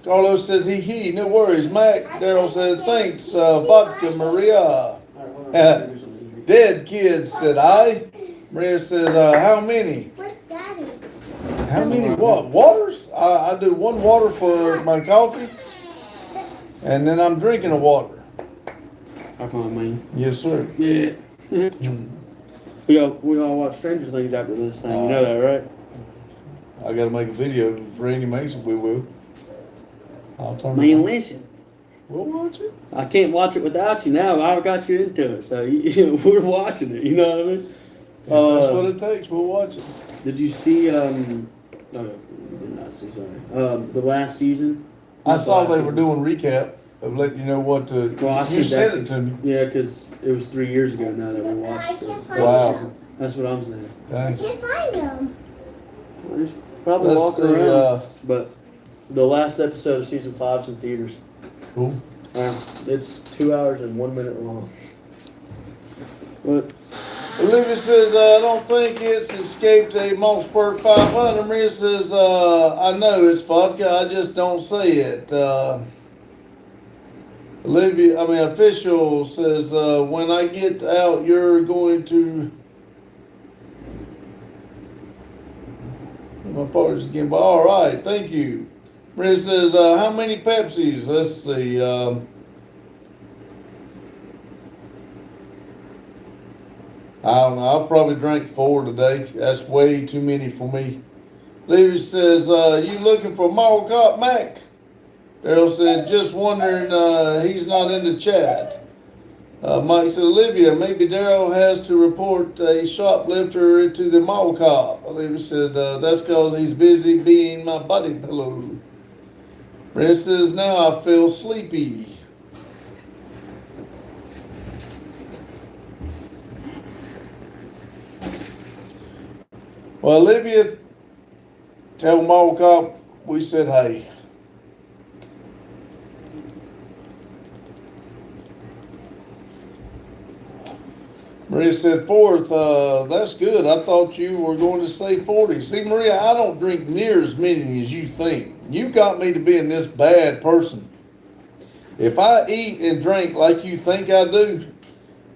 Carlos says he, no worries. Mac, Daryl said, thanks, vodka, Maria. all right, what are we doing? Dead kids, said I. Maria said, how many? Where's Daddy? How many what? Waters? I do one water for my coffee, and then I'm drinking a water. I find mine. Yes, sir. Yeah. Mm. We all watch Stranger Things after this thing. You know that, right? I gotta make a video. If Randy makes it, we will. I'll turn it Man, on. listen. We'll watch it. I can't watch it without you now. I've got you into it, so we're watching it. You know what I mean? If that's what it takes, we'll watch it. Did you see? No, you did not see. Sorry. The last season. I Not saw the last they were season. doing recap of letting you know what to. Well, I You see sent that. it to me. Yeah, because it was 3 years ago now that we watched it. Wow. That's what I'm saying. I Dang. can't find them. Well, there's probably Let's walking see. around. But the last episode of season 5's in theaters. Cool. It's 2 hours and 1 minute long. But Olivia says, I don't think it's escaped a Mossberg 500. Maria says, I know it's vodka, I just don't say it. Official says, when I get out, you're going to. My partner's again, but all right, thank you. Maria says, how many Pepsis? Let's see. I don't know. I probably drank 4 today. That's way too many for me. Levy says, you looking for Mall Cop Mac? Daryl said, just wondering, he's not in the chat. Mike said, Olivia, maybe Daryl has to report a shoplifter to the mall cop. Olivia said, that's because he's busy being my body pillow. Brett says, now I feel sleepy. Well, Olivia, tell mall cop we said hey. Maria said, 4th, that's good. I thought you were going to say 40. See, Maria, I don't drink near as many as you think. You got me to being this bad person. If I eat and drink like you think I do,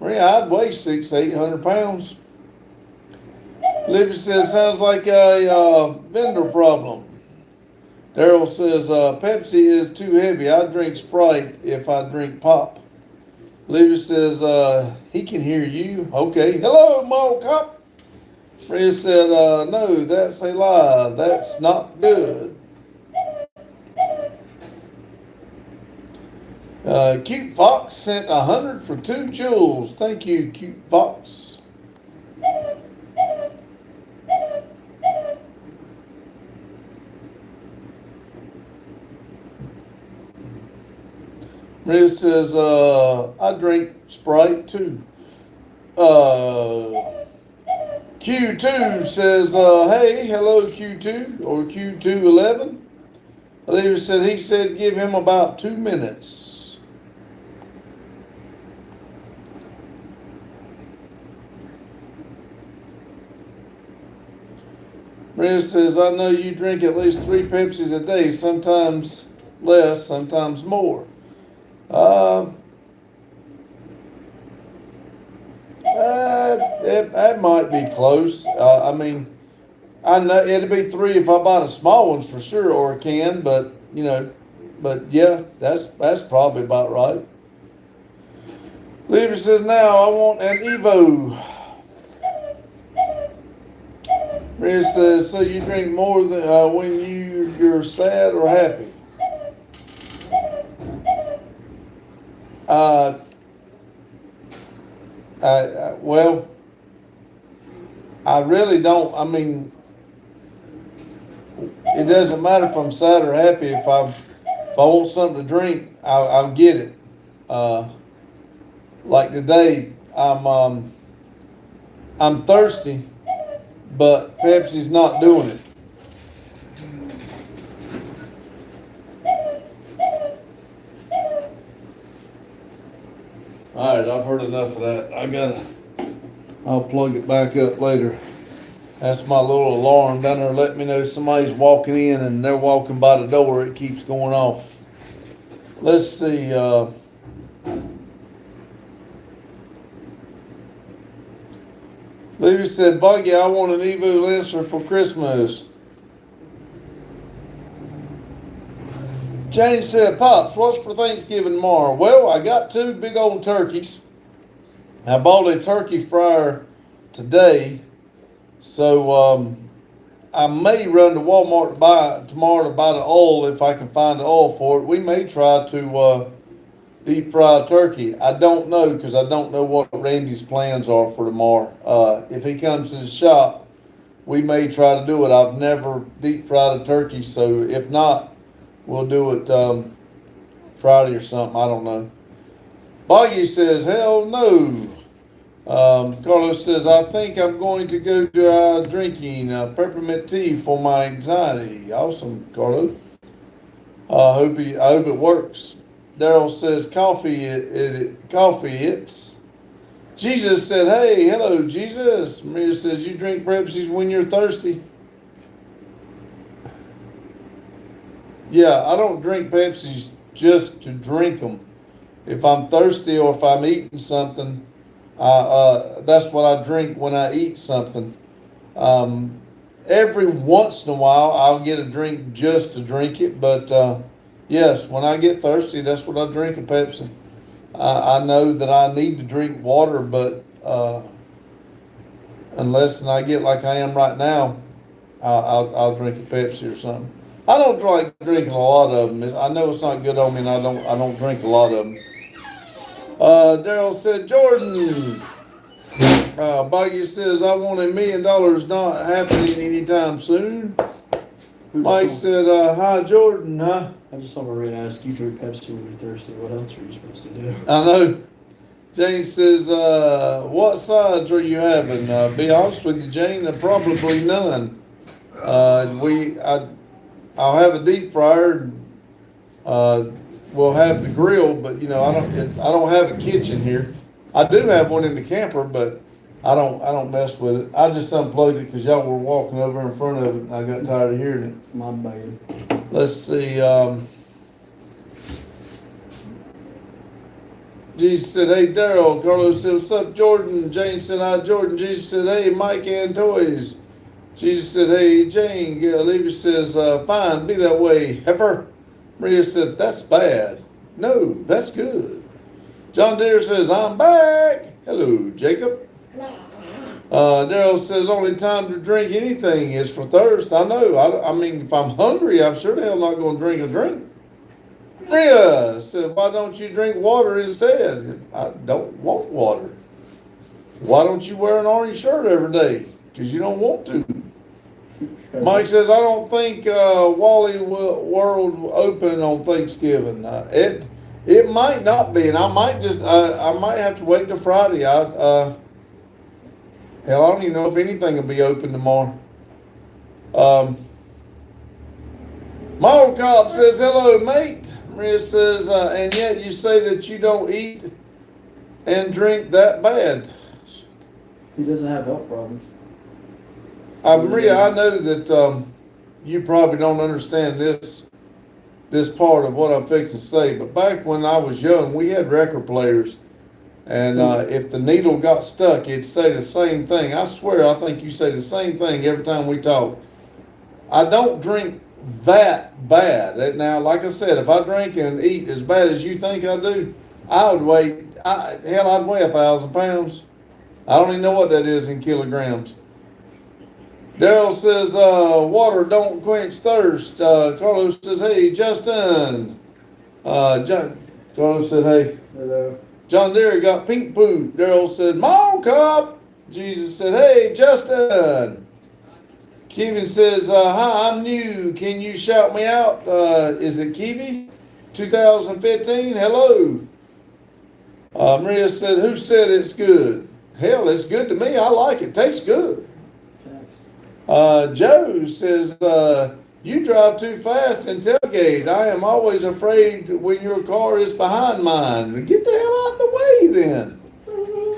Maria, I'd weigh 600-800 pounds. Libby says, sounds like a vendor problem. Daryl says, Pepsi is too heavy. I drink Sprite if I drink pop. Libby says, he can hear you. Okay. Hello, mall cop. Maria said, no, that's a lie. That's not good. Cute Fox sent 100 for 2 jewels. Thank you, Cute Fox. Maria says, I drink Sprite too. Q2 says, hey, hello Q2 or Q211. Olivia said, he said give him about 2 minutes. Maria says, I know you drink at least 3 Pepsis a day, sometimes less, sometimes more. That might be close. I mean, I know it'd be 3 if I buy the small ones for sure, or a can. But yeah, that's probably about right. Levy says, now I want an Evo. Maria says, so you drink more than when you're sad or happy? Well, I really don't. I mean, it doesn't matter if I'm sad or happy. If I want something to drink, I'll get it. Like today, I'm thirsty, but Pepsi's not doing it. All right, I've heard enough of that. I'll plug it back up later. That's my little alarm down there letting me know somebody's walking in and they're walking by the door. It keeps going off. Let's see. Levy said, Buggy, I want an Evo Lancer for Christmas. Jane said, Pops, what's for Thanksgiving tomorrow? Well, I got 2 big old turkeys. I bought a turkey fryer today. So I may run to Walmart tomorrow to buy the oil if I can find the oil for it. We may try to deep fry turkey. I don't know because I don't know what Randy's plans are for tomorrow. If he comes to the shop, we may try to do it. I've never deep fried a turkey, so if not, we'll do it Friday or something. I don't know. Boggy says, hell no. Carlos says, I think I'm going to go to drinking peppermint tea for my anxiety. Awesome, Carlos. I hope it works. Daryl says, coffee it's. Jesus said, hey, hello, Jesus. Maria says, you drink Pepsis when you're thirsty. Yeah, I don't drink Pepsis just to drink them. If I'm thirsty or if I'm eating something, that's what I drink when I eat something. Every once in a while, I'll get a drink just to drink it. But yes, when I get thirsty, that's what I drink, a Pepsi. I know that I need to drink water, but unless I get like I am right now, I'll drink a Pepsi or something. I don't like drinking a lot of them. I know it's not good on me, and I don't drink a lot of them. Daryl said, Jordan. Boggy says, I want $1 million not happening anytime soon. Mike said, hi, Jordan, huh? I just saw Maria ask, you drink Pepsi when you're thirsty. What else are you supposed to do? I know. Jane says, what sides are you having? Be honest with you, Jane, probably none. I'll have a deep fryer. We'll have the grill, but I don't have a kitchen here. I do have one in the camper, but I don't mess with it. I just unplugged it because y'all were walking over in front of it, and I got tired of hearing it. My bad. Let's see. Jesus said, hey, Daryl. Carlos said, what's up, Jordan? Jane said, hi, Jordan. Jesus said, hey, Mike and Toys. Jesus said, hey, Jane. Olivia says, fine, be that way, heifer. Maria said, that's bad. No, that's good. John Deere says, I'm back. Hello, Jacob. Daryl says, only time to drink anything is for thirst. I know. I mean, if I'm hungry, I'm sure the hell not going to drink a drink. Maria said, why don't you drink water instead? I don't want water. Why don't you wear an orange shirt every day? Because you don't want to. Mike says, I don't think Wally World will open on Thanksgiving. It might not be, and I might have to wait till Friday. Hell, I don't even know if anything will be open tomorrow. My old cop says, hello, mate. Maria says, and yet you say that you don't eat and drink that bad. He doesn't have health problems. Maria, I know that you probably don't understand this part of what I'm fixing to say, but back when I was young, we had record players, and if the needle got stuck, it'd say the same thing. I swear, I think you say the same thing every time we talk. I don't drink that bad. Now, like I said, if I drink and eat as bad as you think I do, I'd weigh 1,000 pounds. I don't even know what that is in kilograms. Daryl says, water don't quench thirst. Carlos says, hey, Justin. Carlos said, hey. Hello. John Deere got pink poo. Daryl said, Mom, cop. Jesus said, hey, Justin. Kevin says, hi, I'm new. Can you shout me out? Is it Kiwi? 2015? Hello. Maria said, who said it's good? Hell, it's good to me. I like it. Tastes good. Joe says, you drive too fast in tailgate. I am always afraid when your car is behind mine. Get the hell out of the way then.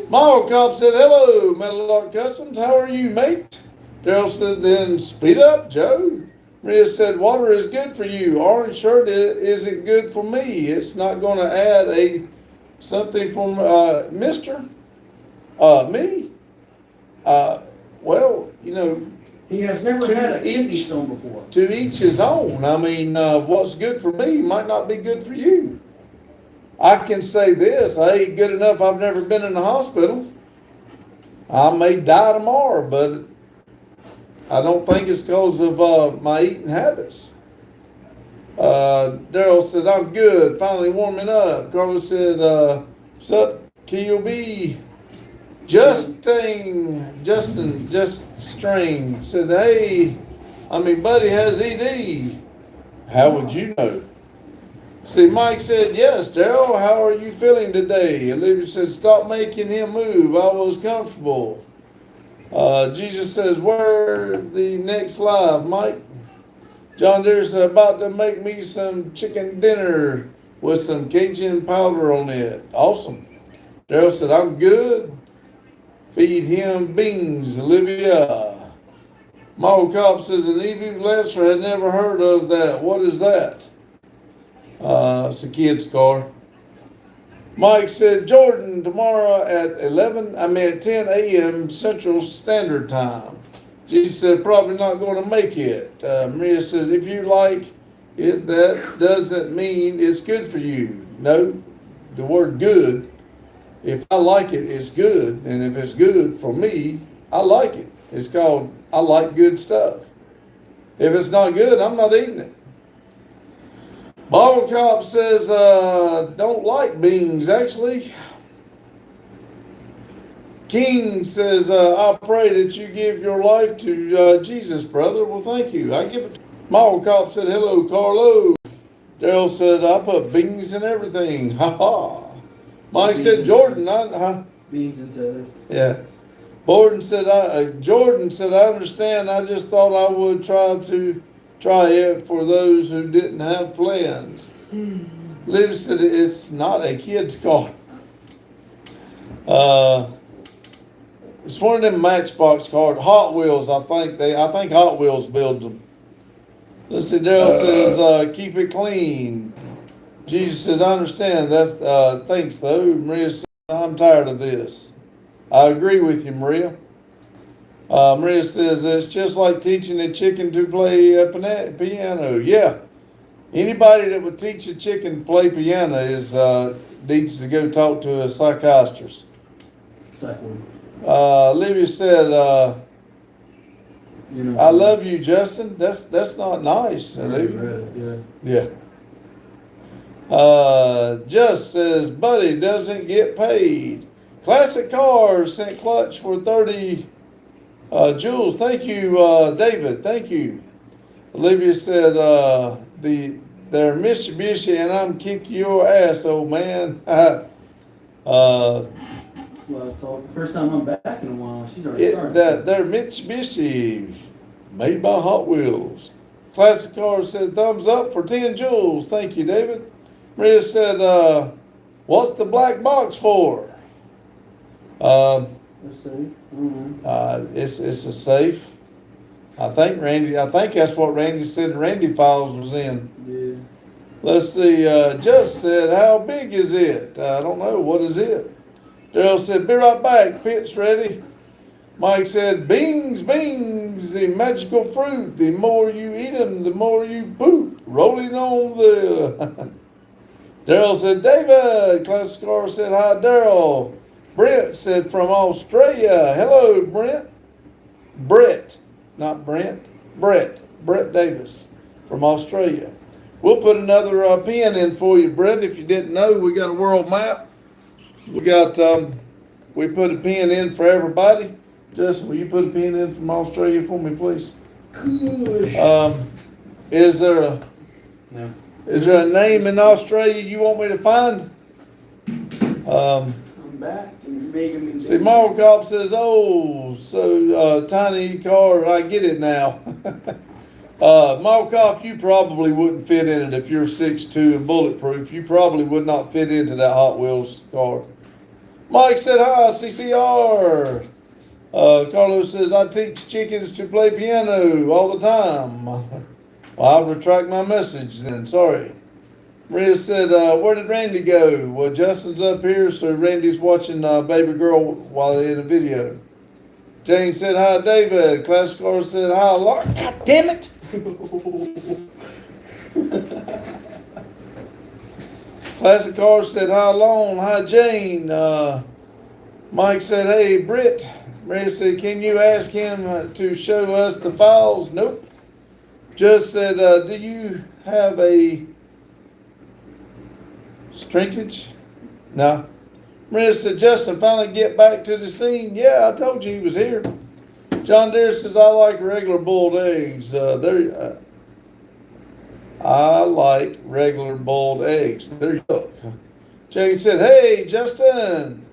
Mile Cop said, hello, Metal Art Customs. How are you, mate? Daryl said, then speed up, Joe. Maria said, water is good for you. Orange shirt isn't good for me. It's not going to add something from Mister. Me? Well, you know, He has never had a kidney stone before. to each his own. I mean, what's good for me might not be good for you. I can say this, I ain't good enough. I've never been in the hospital. I may die tomorrow, but I don't think it's because of my eating habits. Daryl said, I'm good, finally warming up. Carlos said, what's up, QB? Justin String said, hey, Buddy has ED. How would you know? See, Mike said, yes, Daryl, how are you feeling today? Olivia said, stop making him move. I was comfortable. Jesus says, where the next live, Mike? John Deere said, about to make me some chicken dinner with some Cajun powder on it. Awesome. Daryl said, I'm good. Feed him beans, Olivia. Mall Cop says, an EV Lancer had never heard of that. What is that? It's a kid's car. Mike said, Jordan, tomorrow at 10 a.m. Central Standard Time. Jesus said, probably not going to make it. Maria says, if you like it, that doesn't mean it's good for you. No, the word good, if I like it, it's good. And if it's good for me, I like it. It's called, I like good stuff. If it's not good, I'm not eating it. Bottle Cop says, don't like beans, actually. King says, I pray that you give your life to Jesus, brother. Well, thank you. I give it to Bottle Cop said, hello, Carlo. Daryl said, I put beans in everything. Ha ha. Mike Beans said, and Jordan, Beans and toast. yeah. Jordan said, I understand. I just thought I would try it for those who didn't have plans. Liv said, it's not a kid's car. It's one of them Matchbox cars. Hot Wheels, I think Hot Wheels builds them. Let's see, Daryl says, keep it clean. Jesus says, I understand. That's thanks though. Maria says, I'm tired of this. I agree with you, Maria. Maria says, it's just like teaching a chicken to play piano. Yeah. Anybody that would teach a chicken to play piano needs to go talk to a psychiatrist. Olivia said, I love you, Justin. That's not nice, Olivia. Yeah. Just says, Buddy doesn't get paid. Classic Cars sent clutch for 30 Jules. Thank you, David. Thank you. Olivia said, they're Mitsubishi and I'm kick your ass, old man. Well, I told first time I'm back in a while. She's already started. They're Mitsubishi, made by Hot Wheels. Classic Cars said, thumbs up for 10 Jules. Thank you, David. Maria said, what's the black box for? Let's see. It's a safe. I think that's what Randy said Randy Files was in. Yeah. Let's see, Just said, how big is it? I don't know, what is it? Daryl said, be right back, pit's ready. Mike said, beans, the magical fruit. The more you eat them, the more you poop. Rolling on the... Daryl said, David. Classic Car said, hi, Daryl. Brent said, from Australia. Hello, Brent. Brett, not Brent. Brett Davis from Australia. We'll put another pin in for you, Brett. If you didn't know, we got a world map. We got, we put a pin in for everybody. Justin, will you put a pin in from Australia for me, please? Is there a, No. is there a name in Australia you want me to find? I'm back and Megan. See, Marvel Cop says, oh, so, tiny car, I get it now. Marvel Cop, you probably wouldn't fit in it if you're 6'2" and bulletproof. You probably would not fit into that Hot Wheels car. Mike said, hi, CCR. Carlos says, I teach chickens to play piano all the time. Well, I'll retract my message then, sorry. Maria said, where did Randy go? Well, Justin's up here, so Randy's watching Baby Girl while they're in the video. Jane said, hi, David. Classic Car said, hi, Lark. God damn it. Classic Car said, hi, Lone. Hi, Jane. Mike said, hey, Britt. Maria said, can you ask him to show us the files? Nope. Just said, do you have a shrinkage? No. Maria said, Justin finally get back to the scene. Yeah, I told you he was here. John Deere says, I like regular boiled eggs. I like regular boiled eggs. There you go. Jane said, hey, Justin.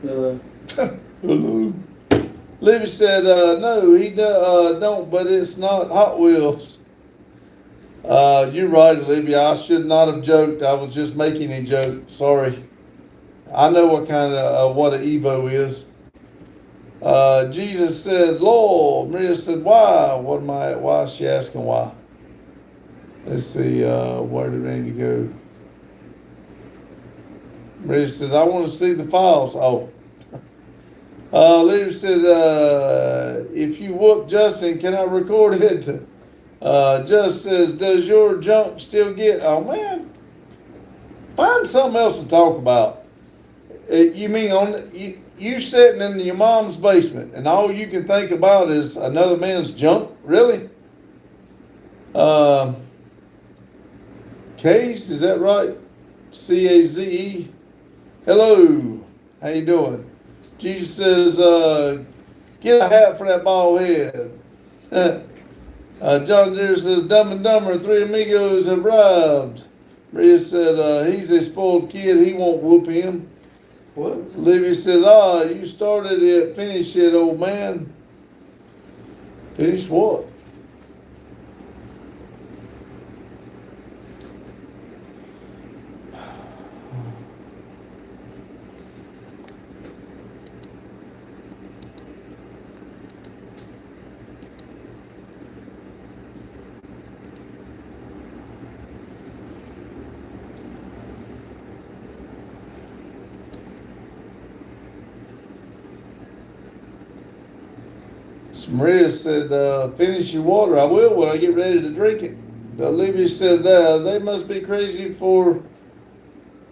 Hello. Libby said, no, he don't, but it's not Hot Wheels. You're right, Olivia. I should not have joked. I was just making a joke. Sorry. I know what kind of what an Evo is. Jesus said, Lord. Maria said, why? Why is she asking why? Let's see, where did Randy go? Maria says, I want to see the files. Oh. Libby said, if you whoop Justin, can I record it? Just says, does your junk still get? Oh man, find something else to talk about. You mean you sitting in your mom's basement and all you can think about is another man's junk? Really? Case, is that right? Caze. Hello, how you doing? Jesus says, get a hat for that bald head. John Deere says, Dumb and Dumber, Three Amigos have arrived. Maria said, he's a spoiled kid, he won't whoop him. What? Olivia says, you started it, finish it, old man. Finish what? Maria said, finish your water. I will when I get ready to drink it. Olivia said, they must be crazy for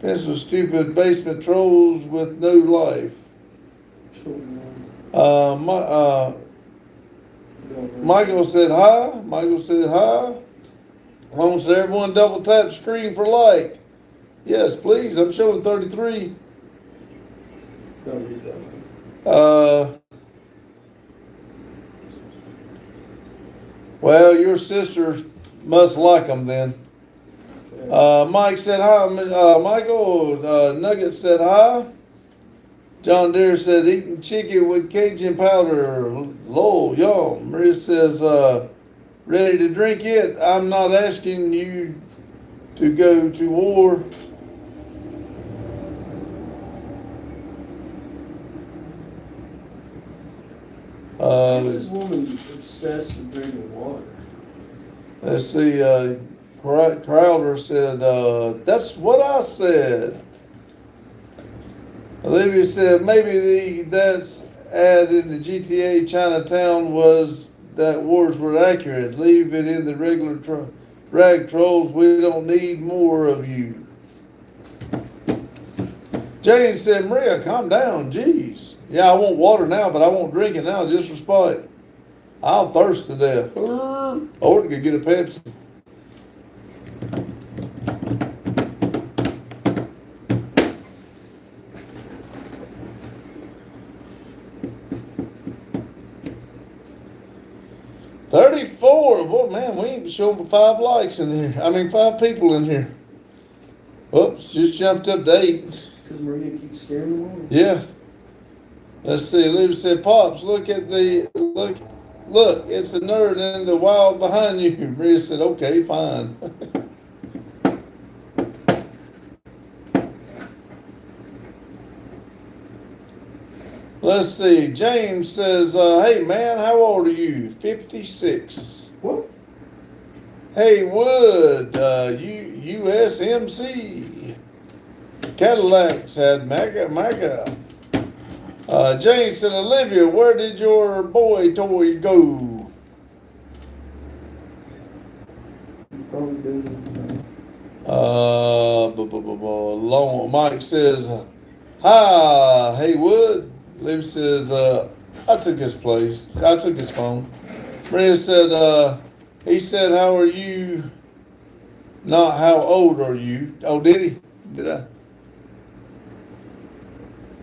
pencil stupid basement trolls with no life. Michael said, hi. Michael said, hi. Long said, everyone double tap the screen for like. Yes, please. I'm showing 33. Well, your sister must like them then. Mike said hi. Michael Nugget said hi. John Deere said eating chicken with Cajun powder. Lol, yum. Maria says ready to drink it. I'm not asking you to go to war. This woman obsessed with drinking water. Let's see, Crowder said, that's what I said. Olivia said, maybe that's ad in the GTA Chinatown was that wars were accurate. Leave it in the regular rag trolls. We don't need more of you. Jane said, Maria, calm down. Jeez. Yeah, I want water now, but I won't drink it now just for spite. I'll thirst to death. Or I could get a Pepsi. 34. Well, man, we ain't showing but 5 likes in here. I mean, 5 people in here. Oops, just jumped up to 8. Because Maria keeps scaring the world. Yeah. Let's see. Lou said, Pops, look, it's a nerd in the wild behind you. Maria said, okay, fine. Let's see. James says, hey man, how old are you? 56. What? Hey Wood, USMC. Cadillac said, MAGA. James said, Olivia, where did your boy toy go? Probably busy. Long Mike says, hi, hey Wood. Liv says, I took his place. I took his phone. Maria said, he said, how are you? Not how old are you? Oh, did he? Did I?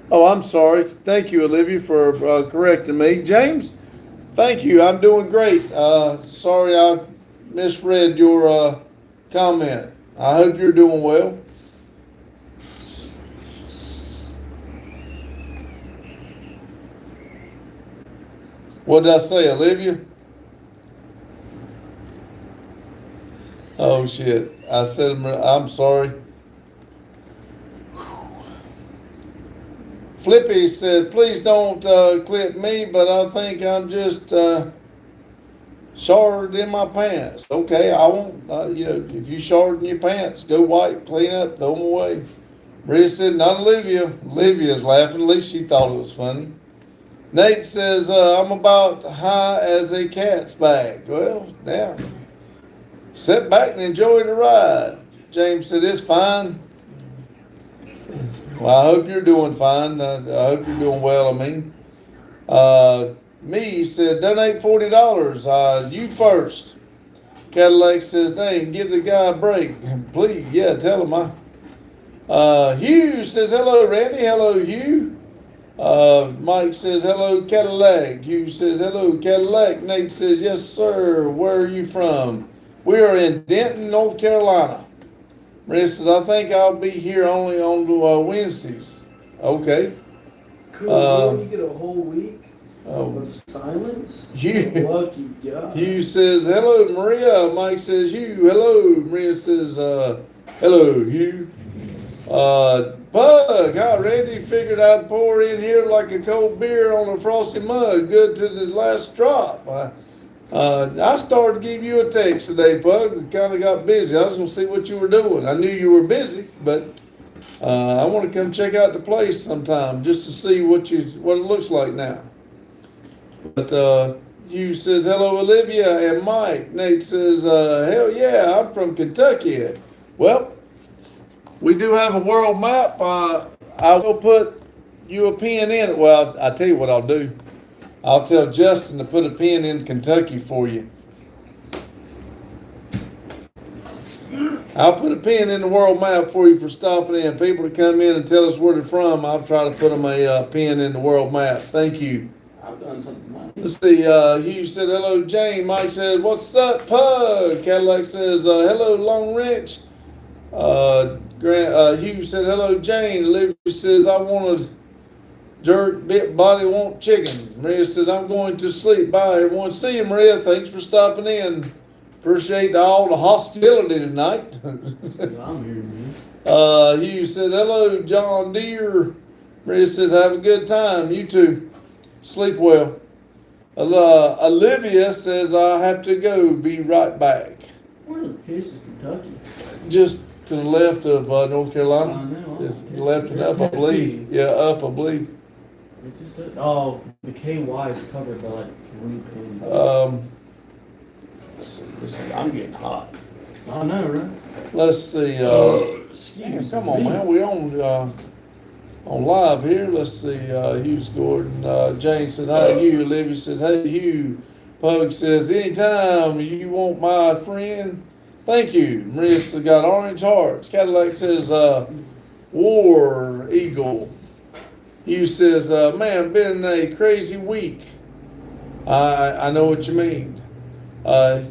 Oh, I'm sorry. Thank you, Olivia, for correcting me. James, thank you. I'm doing great. Sorry I misread your comment. I hope you're doing well. What did I say, Olivia? Oh, shit. I said, I'm sorry. Flippy said, please don't clip me, but I think I'm just shorted in my pants. Okay, I won't, if you shorted in your pants, go wipe, clean up, throw them away. Maria said, not Olivia. Olivia's laughing. At least she thought it was funny. Nate says, I'm about high as a cat's bag. Well, yeah. Sit back and enjoy the ride. James said, it's fine. Well, I hope you're doing fine. I hope you're doing well, Me said, donate $40. You first. Cadillac says, dang, give the guy a break. Please, yeah, tell him Hugh says, hello, Randy. Hello, Hugh. Mike says, hello, Cadillac. Hugh says, hello, Cadillac. Nate says, yes, sir. Where are you from? We are in Denton, North Carolina. Maria says, I think I'll be here only on Wednesdays. Okay. Cool. You get a whole week of silence. Lucky guy. Hugh says, hello, Maria. Mike says, Hugh, hello. Maria says, hello, Hugh. Bug, I already figured I'd pour in here like a cold beer on a frosty mug, good to the last drop. I started to give you a text today, Pug. We kind of got busy. I was going to see what you were doing. I knew you were busy, but I want to come check out the place sometime just to see what it looks like now. But you says, hello, Olivia and Mike. Nate says, hell yeah, I'm from Kentucky. Well, we do have a world map. I will put you a pin in it. Well, I'll tell you what I'll do. I'll tell Justin to put a pin in Kentucky for you. I'll put a pin in the world map for you for stopping in. People to come in and tell us where they're from, I'll try to put them a pin in the world map. Thank you. I've done something. Let's see. Hugh said, hello, Jane. Mike said, what's up, Pug? Cadillac says, hello, Long Wrench. Hugh said, hello, Jane. Olivia says, I want to jerk bit body want chicken. Maria says, I'm going to sleep. Bye, everyone. See you, Maria. Thanks for stopping in. Appreciate all the hostility tonight. I'm here, man. Hugh said, hello, John Deere. Maria says, have a good time. You too. Sleep well. Olivia says, I have to go. Be right back. Where the piss is Kentucky? Just to the left of North Carolina. I know. It's left and up, I believe. Yeah, up, I believe. It just the KY is covered by like 3 pins. I'm getting hot. I know, right? Let's see. Excuse Come on, me. man. We on live here. Let's see. Hughes Gordon. Jane said, hi, Hugh. Olivia says, hey, Hugh. Pug says, anytime you want my friend. Thank you. Maria's got orange hearts. Cadillac says, War Eagle. Hugh says, man, been a crazy week. I know what you mean. If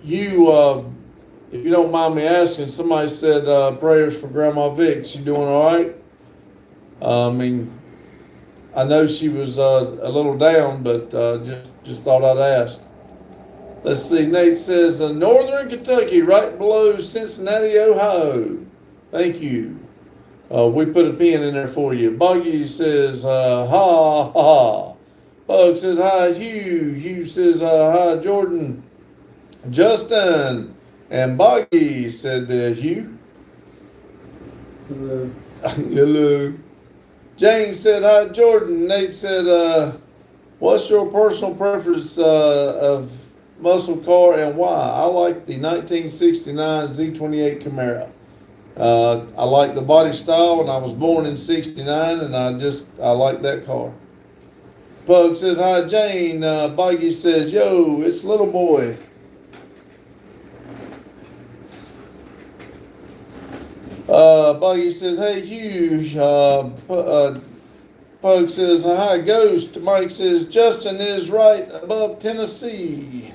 you don't mind me asking, somebody said prayers for Grandma Vic. She doing all right? I mean, I know she was a little down, but just thought I'd ask. Let's see. Nate says Northern Kentucky, right below Cincinnati, Ohio. Thank you. We put a pin in there for you. Boggy says ha ha. Bug says hi Hugh. Hugh says hi Jordan. Justin and Boggy said Hugh. Hello. Hello. James said hi Jordan. Nate said what's your personal preference of muscle car and why? I like the 1969 Z28 Camaro. I like the body style, and I was born in '69, and I like that car. Pug says hi Jane. Boggy says yo, it's little boy. Buggy says, hey, Hugh. Pug says, hi, Ghost. Mike says, Justin is right above Tennessee.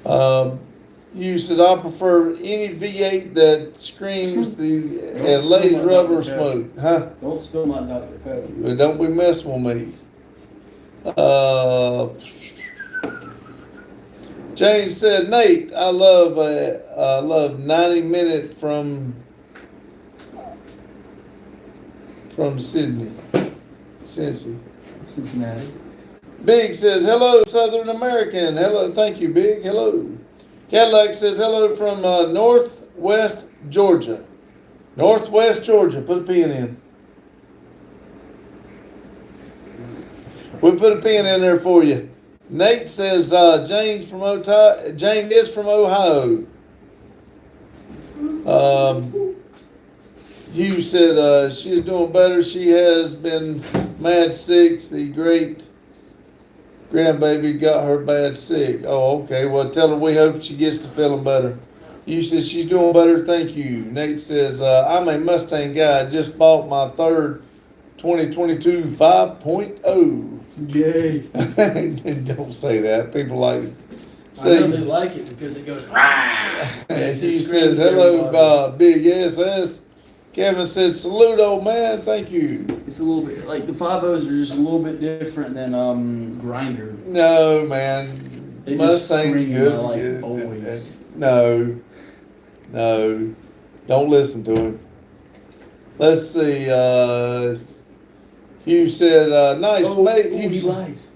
Hugh said, I prefer any V8 that screams and lays rubber smoke. Huh? Don't spill my Dr. Pepper. Don't be messing with me. James said, Nate, I love 90 Minute from Sydney, Cincy. Cincinnati. Big says, hello, Southern American. Hello, thank you, Big. Hello. Cadillac says, hello from Northwest Georgia. Northwest Georgia. Put a pin in. We'll put a pin in there for you. Nate says, Jane is from Ohio. Hugh said she's doing better. She has been mad sick. The great grandbaby got her bad sick. Oh, okay. Well, tell her we hope she gets to feeling better. Hugh says she's doing better. Thank you. Nate says I'm a Mustang guy. Just bought my third 2022 5.0. Yay. Don't say that. People like it. I really like it because it goes. Hugh says hello, Big SS. Kevin said, salute, old man. Thank you. It's a little bit like the 5.0s are just a little bit different than Grinder. No, man. They Mustang's good. Like always. No. Don't listen to him. Let's see. Hugh said, nice mate. He lies.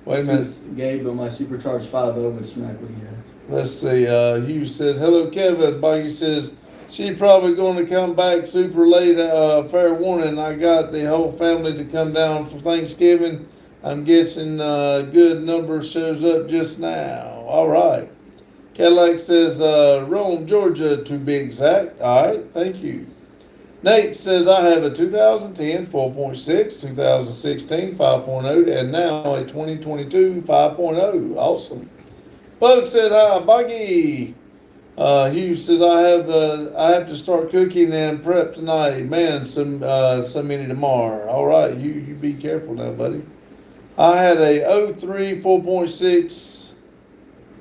Wait a minute. Gabe, but my supercharged 5.0 would smack what he has. Let's see. Hugh says, hello, Kevin. Buggy says, she's probably going to come back super late. Fair warning. I got the whole family to come down for Thanksgiving. I'm guessing good number shows up just now. All right. Cadillac says Rome, Georgia, to be exact. All right. Thank you. Nate says I have a 2010 4.6, 2016 5.0, and now a 2022 5.0. Awesome. Bug said hi, Buggy. Hugh says I have to start cooking and prep tonight. Man, so many tomorrow. All right, you be careful now, buddy. I had a 03 4.6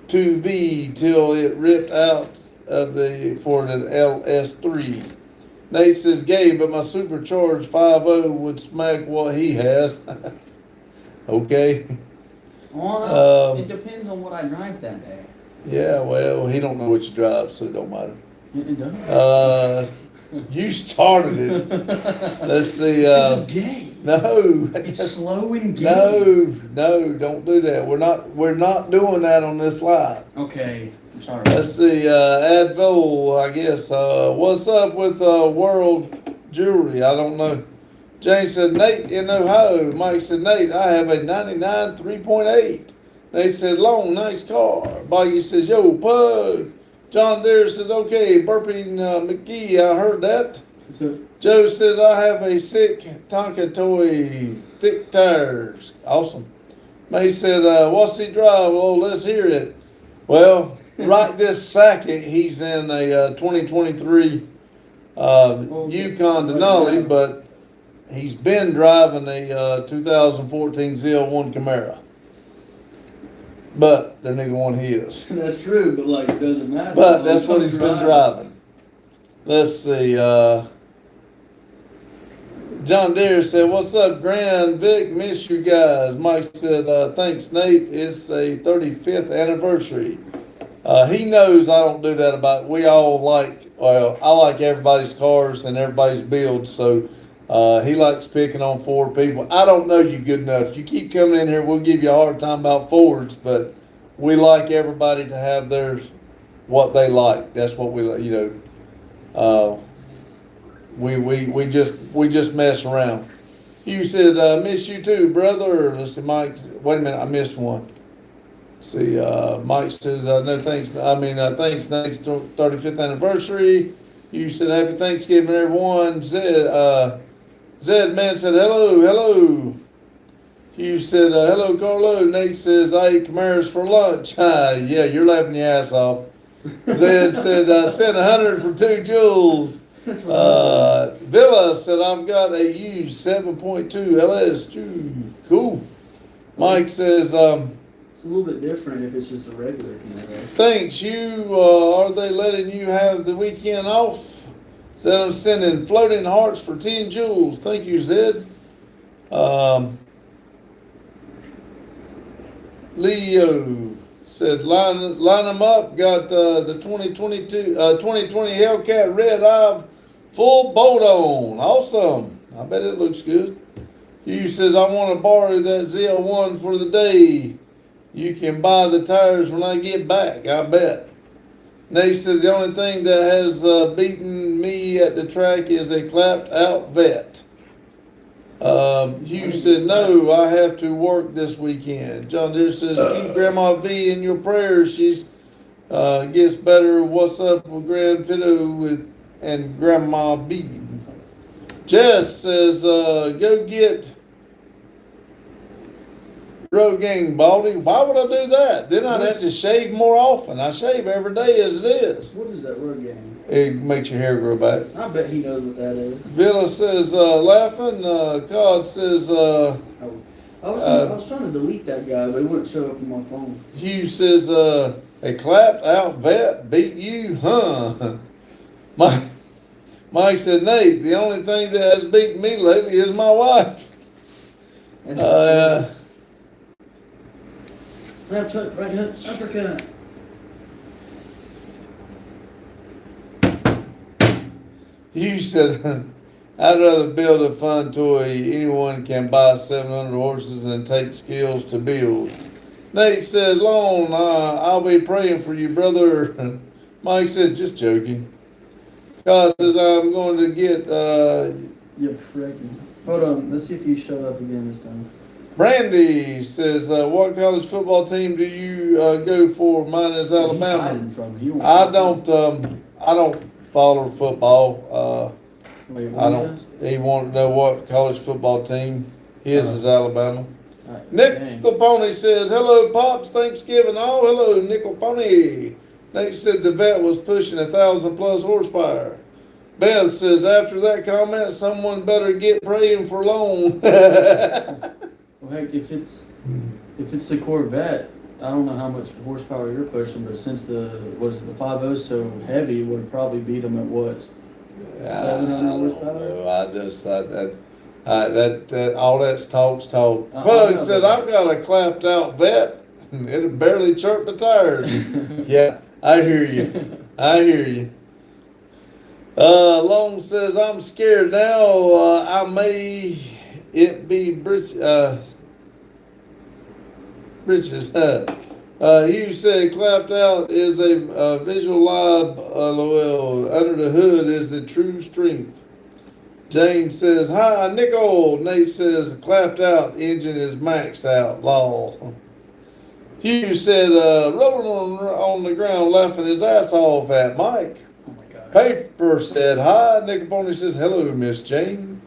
2V till it ripped out of for the LS3. Nate says, Gabe, but my supercharged 5.0 would smack what he has. Okay. Well, it depends on what I drive that day. Yeah, well, he don't know what you drive, so it don't matter. It does. You started it. Let's see. This is gay. No. It's slow and gay. No, don't do that. We're not doing that on this live. Okay, I'm sorry. Let's see. Advil, I guess. What's up with World Jewelry? I don't know. Jane said, Nate in Ohio. Mike said, Nate, I have a 99 3.8. Nate said, long, nice car. Boggy says, yo, Pug. John Deere says, okay. Burping McGee, I heard that. Joe says, I have a sick Tonka toy, thick tires. Awesome. May said, what's he drive? Well, let's hear it. Well, right this second, he's in a 2023 Yukon Denali, but he's been driving a 2014 ZL1 Camaro. but they're neither one his. That's true, but like, it doesn't matter. But that's what he's been driving. Let's see, John Deere said, "What's up, Grand Vic? Miss you guys." Mike said, "Thanks, Nate. It's a 35th anniversary." He knows I don't do that about. We all like. Well, I like everybody's cars and everybody's builds. So he likes picking on Ford people. I don't know you good enough. You keep coming in here, we'll give you a hard time about Fords, but we like everybody to have theirs, what they like. That's what we like. You know. We just mess around. You said, "Miss you too, brother." Let's see, Mike. Wait a minute, I missed one. See, Mike says, "No thanks." Thanks, Nate's 35th anniversary. You said, "Happy Thanksgiving, everyone." Zed man said, "Hello." You said, "Hello, Carlo." Nate says, "I ate Camaros for lunch." Yeah, you're laughing your ass off. Zed said, "Send 100 for 2 joules." Villa said, "I've got a used 7.2 LS2. Cool." Mike says, it's a little bit different if it's just a regular Camaro. "Thanks, you. Are they letting you have the weekend off?" Said, "I'm sending floating hearts for 10 joules. Thank you, Zed." Leo said, line them up. Got the 2020 Hellcat Red Eye full bolt on. Awesome. I bet it looks good. Hugh says, "I want to borrow that ZL1 for the day. You can buy the tires when I get back." I bet. Nate said, "The only thing that has beaten me at the track is a clapped out vet." Hugh said, "No, I have to work this weekend." John Deere says, "Keep Grandma V in your prayers. She's gets better. What's up with Grand Fido and Grandma B?" Jess says, "Go get Rogaine, Baldy." Why would I do that? Then I'd have to shave more often. I shave every day as it is. What is that road game? It makes your hair grow back. I bet he knows what that is. Villa says, laughing. Cod says, I was trying to delete that guy, but it wouldn't show up on my phone. Hugh says, "A clapped out vet beat you, huh?" Mike said, "Nate, the only thing that has beaten me lately is my wife." Left hook, right hook, uppercut. Hugh said, "I'd rather build a fun toy anyone can buy 700 horses and take skills to build." Nate said, "Lone, I'll be praying for you, brother." Mike said, "Just joking." God says, "I'm going to get, You're freaking. Hold on, let's see if you shut up again this time. Brandy says, "What college football team do you go for?" Mine is He's Alabama. hiding from you. I don't follow football. Wait, I don't. He wanted to know what college football team. His is Alabama. Nickel Pony says, "Hello, Pops. Thanksgiving all." Hello, Nickel Pony. Nate said the vet was pushing 1,000+ horsepower. Beth says, "After that comment, someone better get praying for Lone." Well, heck, if it's a Corvette, I don't know how much horsepower you're pushing, but since the 5.0 is so heavy, it would probably beat them at what? 700 horsepower. I just thought that all that's talk. I Pug know, said, but- "I've got a clapped out vet. It'll barely chirp the tires." Yeah, I hear you. Long says, "I'm scared now. I may it be britches." You said clapped out is a visual live. LOL. Under the hood is the true strength. Jane says, "Hi, Nickel." Nate says, "Clapped out engine is maxed out." Lol. Hugh said, rolling on the ground laughing his ass off at Mike. Oh my God. Paper said, "Hi." Nickel Pony says, "Hello, Miss Jane."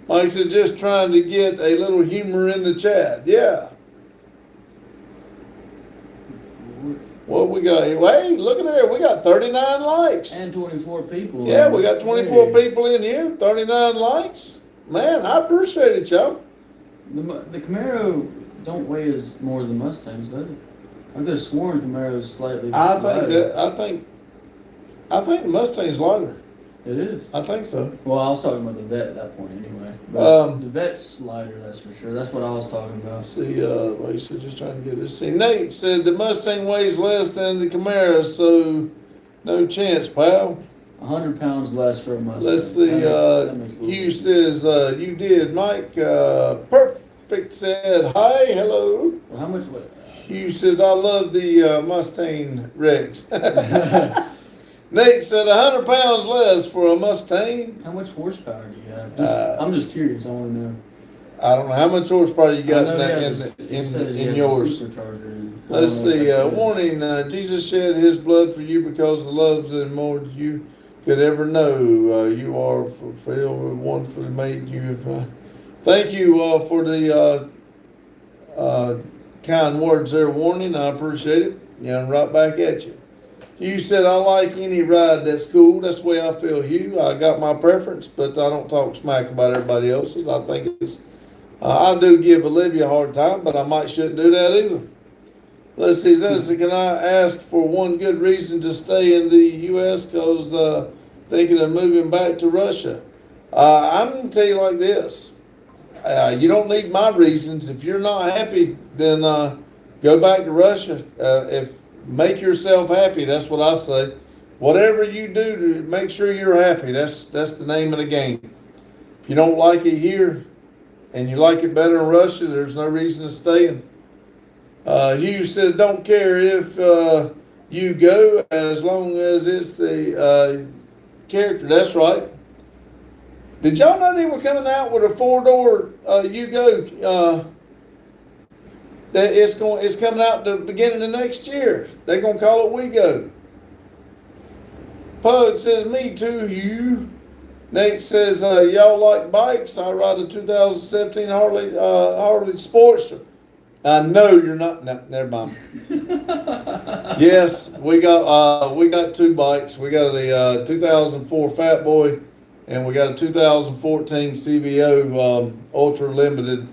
Mike said, "Just trying to get a little humor in the chat." Yeah. What we got here? Hey, look at there. We got 39 likes. And 24 people. Yeah, we got 24 people in here, 39 likes. Man, I appreciate it, y'all. The Camaro don't weigh as more than Mustangs, does it? I could have sworn Camaro's slightly I think lighter. I think the Mustang's lighter. It is. I think so. Well, I was talking about the vet at that point anyway. But the vet's lighter, that's for sure. That's what I was talking about. See, wait, so just trying to get this. See, Nate said the Mustang weighs less than the Camaro, so no chance, pal. 100 pounds less for a Mustang. Let's see, That makes a little Hugh difference. says, you did. Mike, Perfect said, hi, hello. Well, how much weight? Hugh says, I love the Mustang Rex. Nate said 100 pounds less for a Mustang. How much horsepower do you have? I'm just curious. I want to know. I don't know how much horsepower you got I know in, he that, has he said he in has yours. a supercharger. I Let's don't know if see. that's it. Warning: Jesus shed His blood for you because the loves and more than you could ever know. You are fulfilled and wonderfully made. You have. Thank you for the kind words there, warning. I appreciate it. Yeah, right back at you. You said I like any ride that's cool. That's the way I feel. Hugh, I got my preference, but I don't talk smack about everybody else's. I think it's. I do give Olivia a hard time, but I might shouldn't do that either. Let's see. Can I ask for one good reason to stay in the U.S. because thinking of moving back to Russia? I'm going to tell you like this. You don't need my reasons. If you're not happy, then go back to Russia. Make yourself happy. That's what I say. Whatever you do to make sure you're happy, that's the name of the game. If you don't like it here and you like it better in Russia, there's no reason to stay in. Hugh says, don't care if you go as long as it's the character. That's right. Did y'all know they were coming out with a 4-door Yugo? That it's coming out the beginning of next year. They're gonna call it WeGo. Pug says, me too, Hugh. Nate says, y'all like bikes? I ride a 2017 Harley Sportster. I know you're not. No, never mind. Yes, we got 2 bikes. We got a 2004 Fat Boy, and we got a 2014 CVO Ultra Limited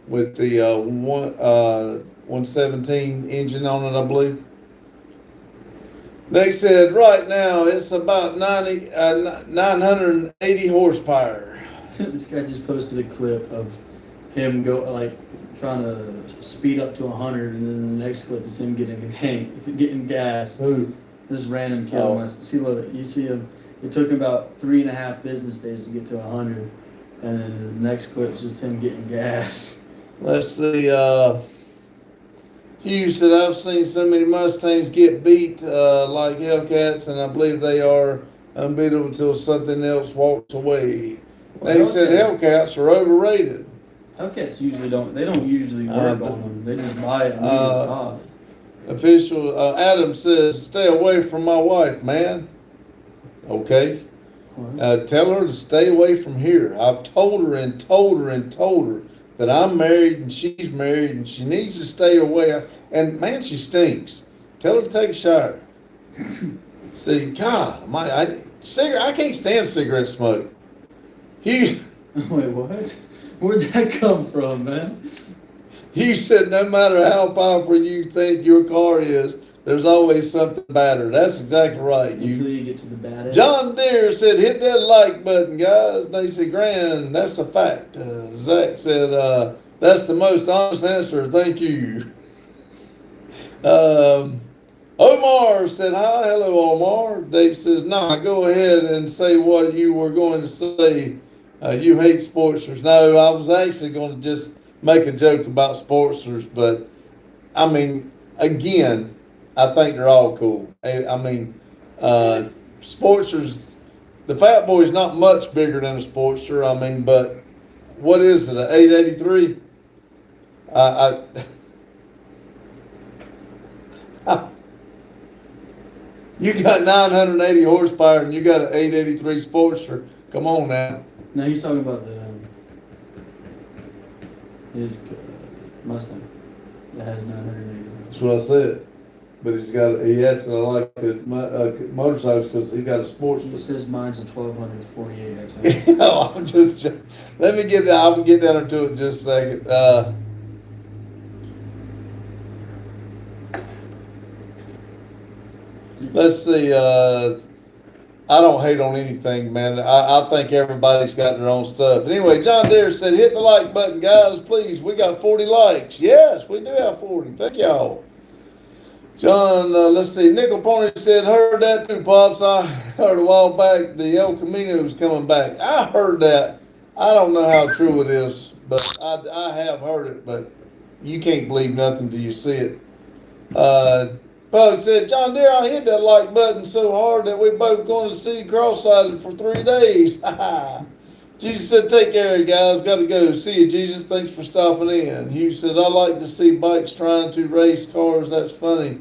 with the 117 engine on it, I believe. They said right now it's about 980 horsepower. This guy just posted a clip of him trying to speed up to 100, and then the next clip is him getting a tank. It's getting gas. Who? This random kid. See, look, you see him. It took him about 3.5 business days to get to 100, and then the next clip is just him getting gas. Let's see. Hugh said, I've seen so many Mustangs get beat like Hellcats, and I believe they are unbeatable until something else walks away. Well, They said Hellcats are overrated. Hellcats usually don't usually work on them. They just buy it and they just stop. Official Adam says, stay away from my wife, man. Okay. Tell her to stay away from here. I've told her that I'm married and she's married and she needs to stay away. And man, she stinks. Tell her to take a shower. See, God, I can't stand cigarette smoke. Hugh, Wait, what? Where'd that come from, man? Hugh said no matter how powerful you think your car is, there's always something better. That's exactly right. Until you get to the bad John Deere said, hit that like button, guys. They said, Grand, that's a fact. Zach said, that's the most honest answer. Thank you. Omar said, hi. Hello, Omar. Dave says, nah, go ahead and say what you were going to say. You hate Sportsters. No, I was actually going to just make a joke about Sportsters, but I mean, again, I think they're all cool. I mean, Sportsters, the Fat Boy's not much bigger than a Sportster. I mean, but what is it, an 883? You got 980 horsepower and you got an 883 Sportster. Come on now. No, he's talking about his Mustang that has 980. That's what I said. But he has to like motorcycles because he got a Sportster. It says mine's a 1248 actually. No, I'm just. Let me get that. I'll get down to it in just a second. Let's see, I don't hate on anything, man. I think everybody's got their own stuff. Anyway, John Deere said, hit the like button, guys, please. We got 40 likes. Yes, we do have 40. Thank y'all. John, let's see. Nickel Pony said, heard that too, Pops. I heard a while back the El Camino's coming back. I heard that. I don't know how true it is, but I have heard it, but you can't believe nothing till you see it. Pug said, John Deere, I hit that like button so hard that we're both going to see cross-sided for 3 days. Jesus said, take care, guys. Got to go. See you, Jesus. Thanks for stopping in. Hugh said, I like to see bikes trying to race cars. That's funny.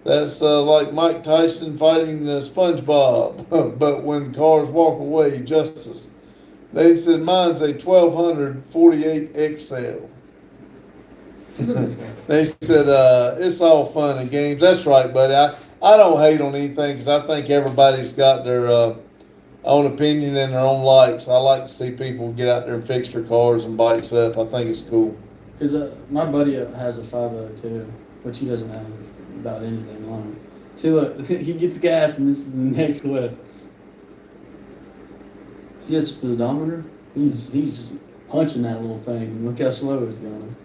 That's like Mike Tyson fighting SpongeBob. But when cars walk away, justice. They said, mine's a 1248 XL. They said, it's all fun and games. That's right, buddy. I don't hate on anything because I think everybody's got their own opinion and their own likes. I like to see people get out there and fix their cars and bikes up. I think it's cool. Because my buddy has a 502, which he doesn't have about anything on it. See, look, he gets gas, and this is the next clip. See his speedometer? He's punching that little thing, and look how slow it's going.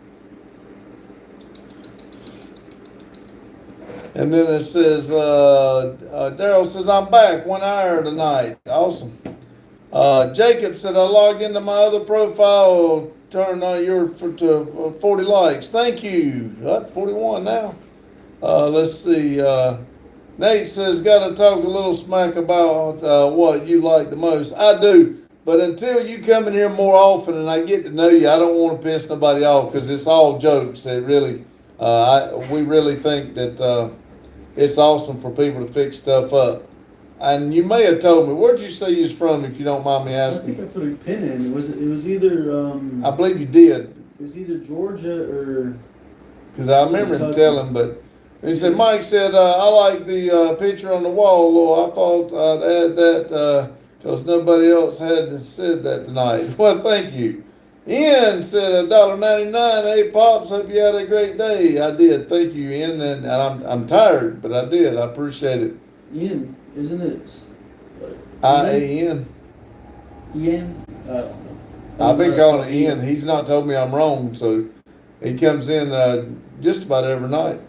And then it says, Daryl says, I'm back 1 hour tonight. Awesome. Jacob said, I logged into my other profile, turn to 40 likes. Thank you. 41 now. Let's see. Nate says, got to talk a little smack about what you like the most. I do. But until you come in here more often and I get to know you, I don't want to piss nobody off because it's all jokes. It really, we really think that it's awesome for people to fix stuff up. And you may have told me, where'd you say you was from, if you don't mind me I asking? think I put a pin in. It was either I believe you did. it was either Georgia or Because I remember him Kentucky. telling, but he said, Mike said, I like the picture on the wall, Lord. I thought I'd add that because nobody else had said that tonight. Well, thank you. Ian said $1.99. Hey, Pops, hope you had a great day. I did. Thank you, Ian. And I'm tired, but I did. I appreciate it. Ian, isn't it? I-A-N. Ian? I don't know. I've been calling it Ian. He's not told me I'm wrong, so he comes in just about every night.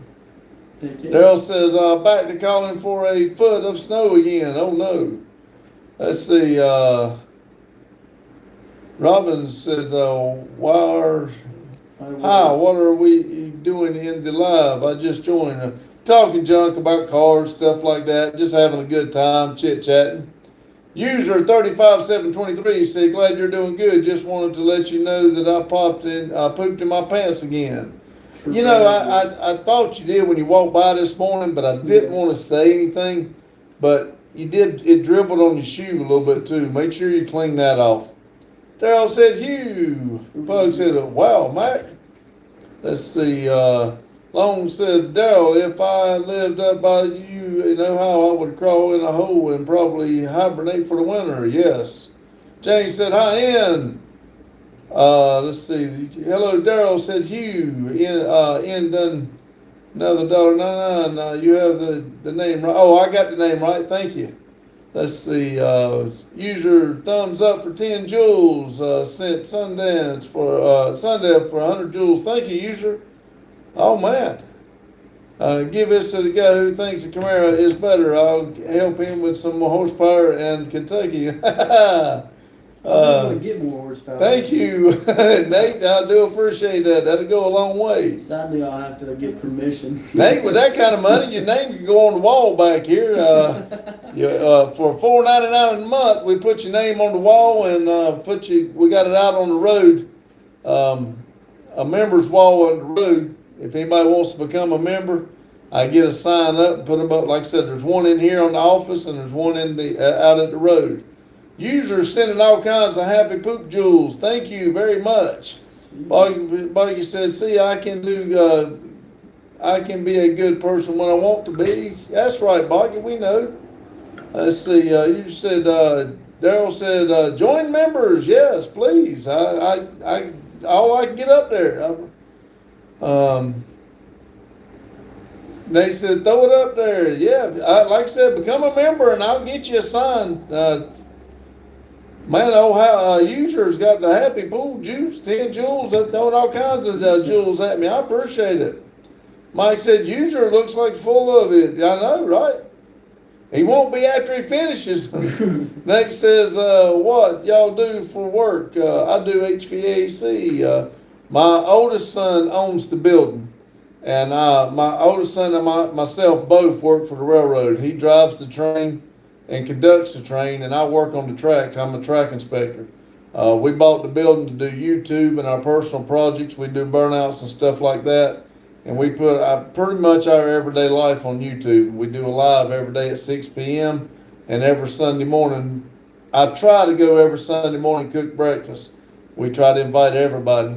Daryl says, back to calling for a foot of snow again. Oh, no. Let's see. Robin says, hi, what are we doing in the live? I just joined. Talking junk about cars, stuff like that. Just having a good time, chit-chatting. User 35723 said, glad you're doing good. Just wanted to let you know that I pooped in my pants again. You know, I thought you did when you walked by this morning, but I didn't want to say anything. But you did, it dribbled on your shoe a little bit too. Make sure you clean that off. Daryl said, Hugh. Pug said, wow, Mac. Let's see. Long said, Daryl, if I lived up by you, you know how I would crawl in a hole and probably hibernate for the winter. Yes. James said, hi, Ian. Let's see. Hello, Daryl said, Hugh. Ian done another $1.99. You have the name right. Oh, I got the name right. Thank you. Let's see. User thumbs up for 10 joules. Sent Sundance for Sundance for 100 joules. Thank you, user. Oh man. Give this to the guy who thinks the Camaro is better. I'll help him with some more horsepower in Kentucky. I'm going to get more horsepower. Thank you, Nate. I do appreciate that. That'll go a long way. Sadly, I'll have to get permission. Nate, with that kind of money, your name can go on the wall back here. For $4.99 a month, we put your name on the wall and we got it out on the road, a member's wall on the road. If anybody wants to become a member, I get a sign up and put them up. Like I said, there's one in here on the office and there's one in the out at the road. Users sending all kinds of happy poop jewels. Thank you very much. Boggy says, see, I can be a good person when I want to be. That's right, Boggy, we know. Let's see, you said, Daryl said, join members. Yes, please. All I can get up there. Nate said, throw it up there. Yeah, like I said, become a member and I'll get you a sign. Man, User's got the happy pool juice, 10 jewels, they're throwing all kinds of jewels at me. I appreciate it. Mike said, User looks like full of it. I know, right? He won't be after he finishes. Nate says, what y'all do for work? I do HVAC. My oldest son owns the building. And my oldest son and myself both work for the railroad. He drives the train and conducts the train, and I work on the tracks. I'm a track inspector. We bought the building to do YouTube and our personal projects. We do burnouts and stuff like that. And we put pretty much our everyday life on YouTube. We do a live every day at 6 p.m. and every Sunday morning. I try to go every Sunday morning, cook breakfast. We try to invite everybody.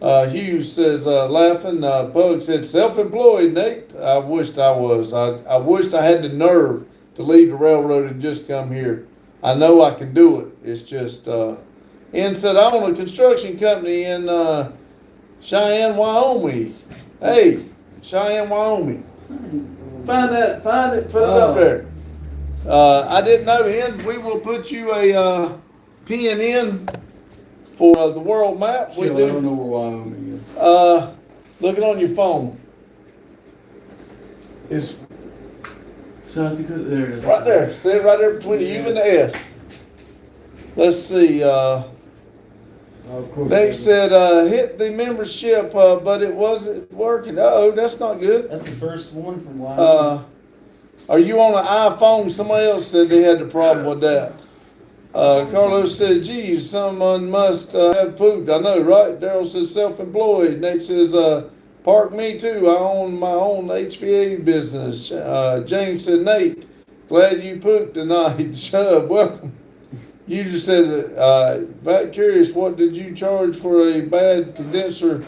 Hughes says, laughing, Pug said, self-employed, Nate. I wished I was. I wished I had the nerve to leave the railroad and just come here. I know I can do it. It's just, Ian said, I own a construction company in Cheyenne, Wyoming. Hey, Cheyenne, Wyoming. Find it, put it up there. I didn't know, Ian. We will put you a pin in for the world map. I don't know where Wyoming is. Look it on your phone. It's South Dakota, there it is. right there. See it right there between the U and the S. Let's see. Of course. They said hit the membership, but it wasn't working. Oh, that's not good. That's the first one from Wyoming. Are you on an iPhone? Somebody else said they had the problem with that. Carlos said, geez, someone must have pooped. I know, right? Daryl says self-employed. Nate says, park me too. I own my own HVA business. Jane said, Nate, glad you pooped tonight. Shub, welcome. You just said, back curious, what did you charge for a bad condenser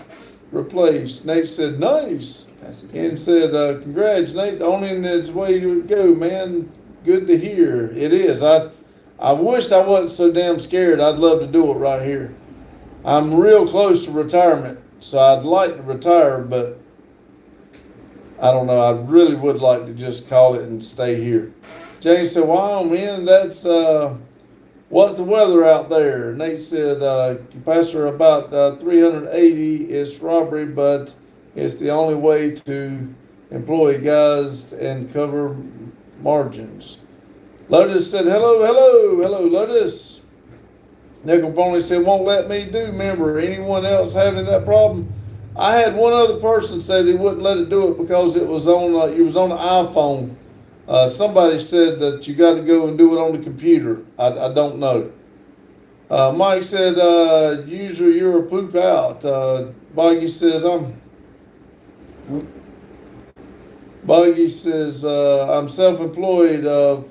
replaced? Nate said, nice. And said, congrats, Nate. The only way to go, man. Good to hear. It is. I wished I wasn't so damn scared. I'd love to do it right here. I'm real close to retirement, so I'd like to retire, but I don't know. I really would like to just call it and stay here. James said, Wyoming, that's what's the weather out there? Nate said, Pastor, about 380 is robbery, but it's the only way to employ guys and cover margins. Lotus said, hello, Lotus. Nickel Pony said, won't let me do. Remember, anyone else having that problem? I had one other person say they wouldn't let it do it because it was on the iPhone. Somebody said that you got to go and do it on the computer. I don't know. Mike said, user, you're a poop out. Boggy says, I'm self-employed.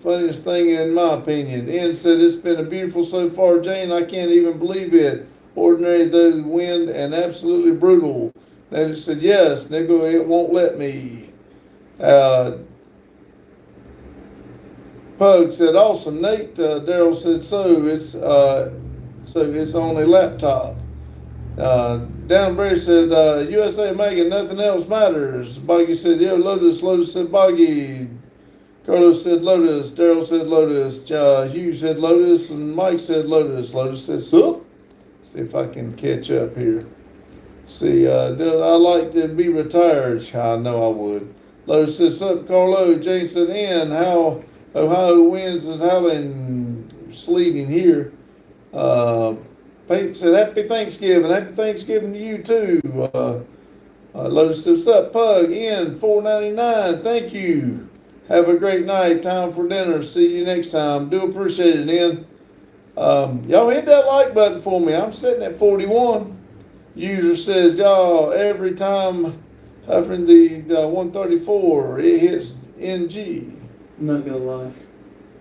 Funniest thing in my opinion. Ian said, it's been a beautiful so far, Jane. I can't even believe it. Ordinary though the wind and absolutely brutal. Then it said, yes, Nickel, it won't let me. Pug said, awesome, Nate. Daryl said, so it's on a laptop. Downbury said, USA Megan, nothing else matters. Boggy said, yeah, Lotus said, Boggy. Carlos said Lotus, Daryl said Lotus, Hugh said Lotus, and Mike said Lotus. Lotus said, sup? See if I can catch up here. See, I like to be retired. I know I would. Lotus said, sup, Carlo. Jane said, in, how Ohio winds is howling, sleeting here. Pete said, happy Thanksgiving. Happy Thanksgiving to you too. Lotus said, sup, Pug, in, $4.99. Thank you. Have a great night. Time for dinner. See you next time. Do appreciate it, Ian. Y'all hit that like button for me. I'm sitting at 41. User says, y'all, every time hovering the 134, it hits NG. I'm not gonna lie.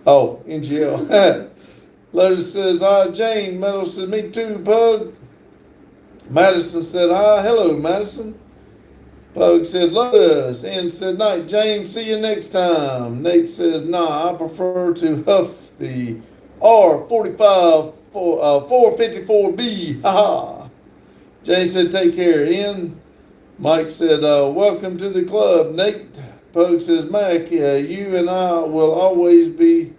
Oh, NGL. Lotus says, hi, Jane. Meadow says, me too, Pug. Madison said, hi. Hello, Madison. Pug said, Lotus. Ian said, night, Jane. See you next time. Nate says, nah, I prefer to huff the R45 454B. Ha ha. Jane said, take care. Ian. Mike said, welcome to the club. Nate Pogue says, Mac, you and I will always be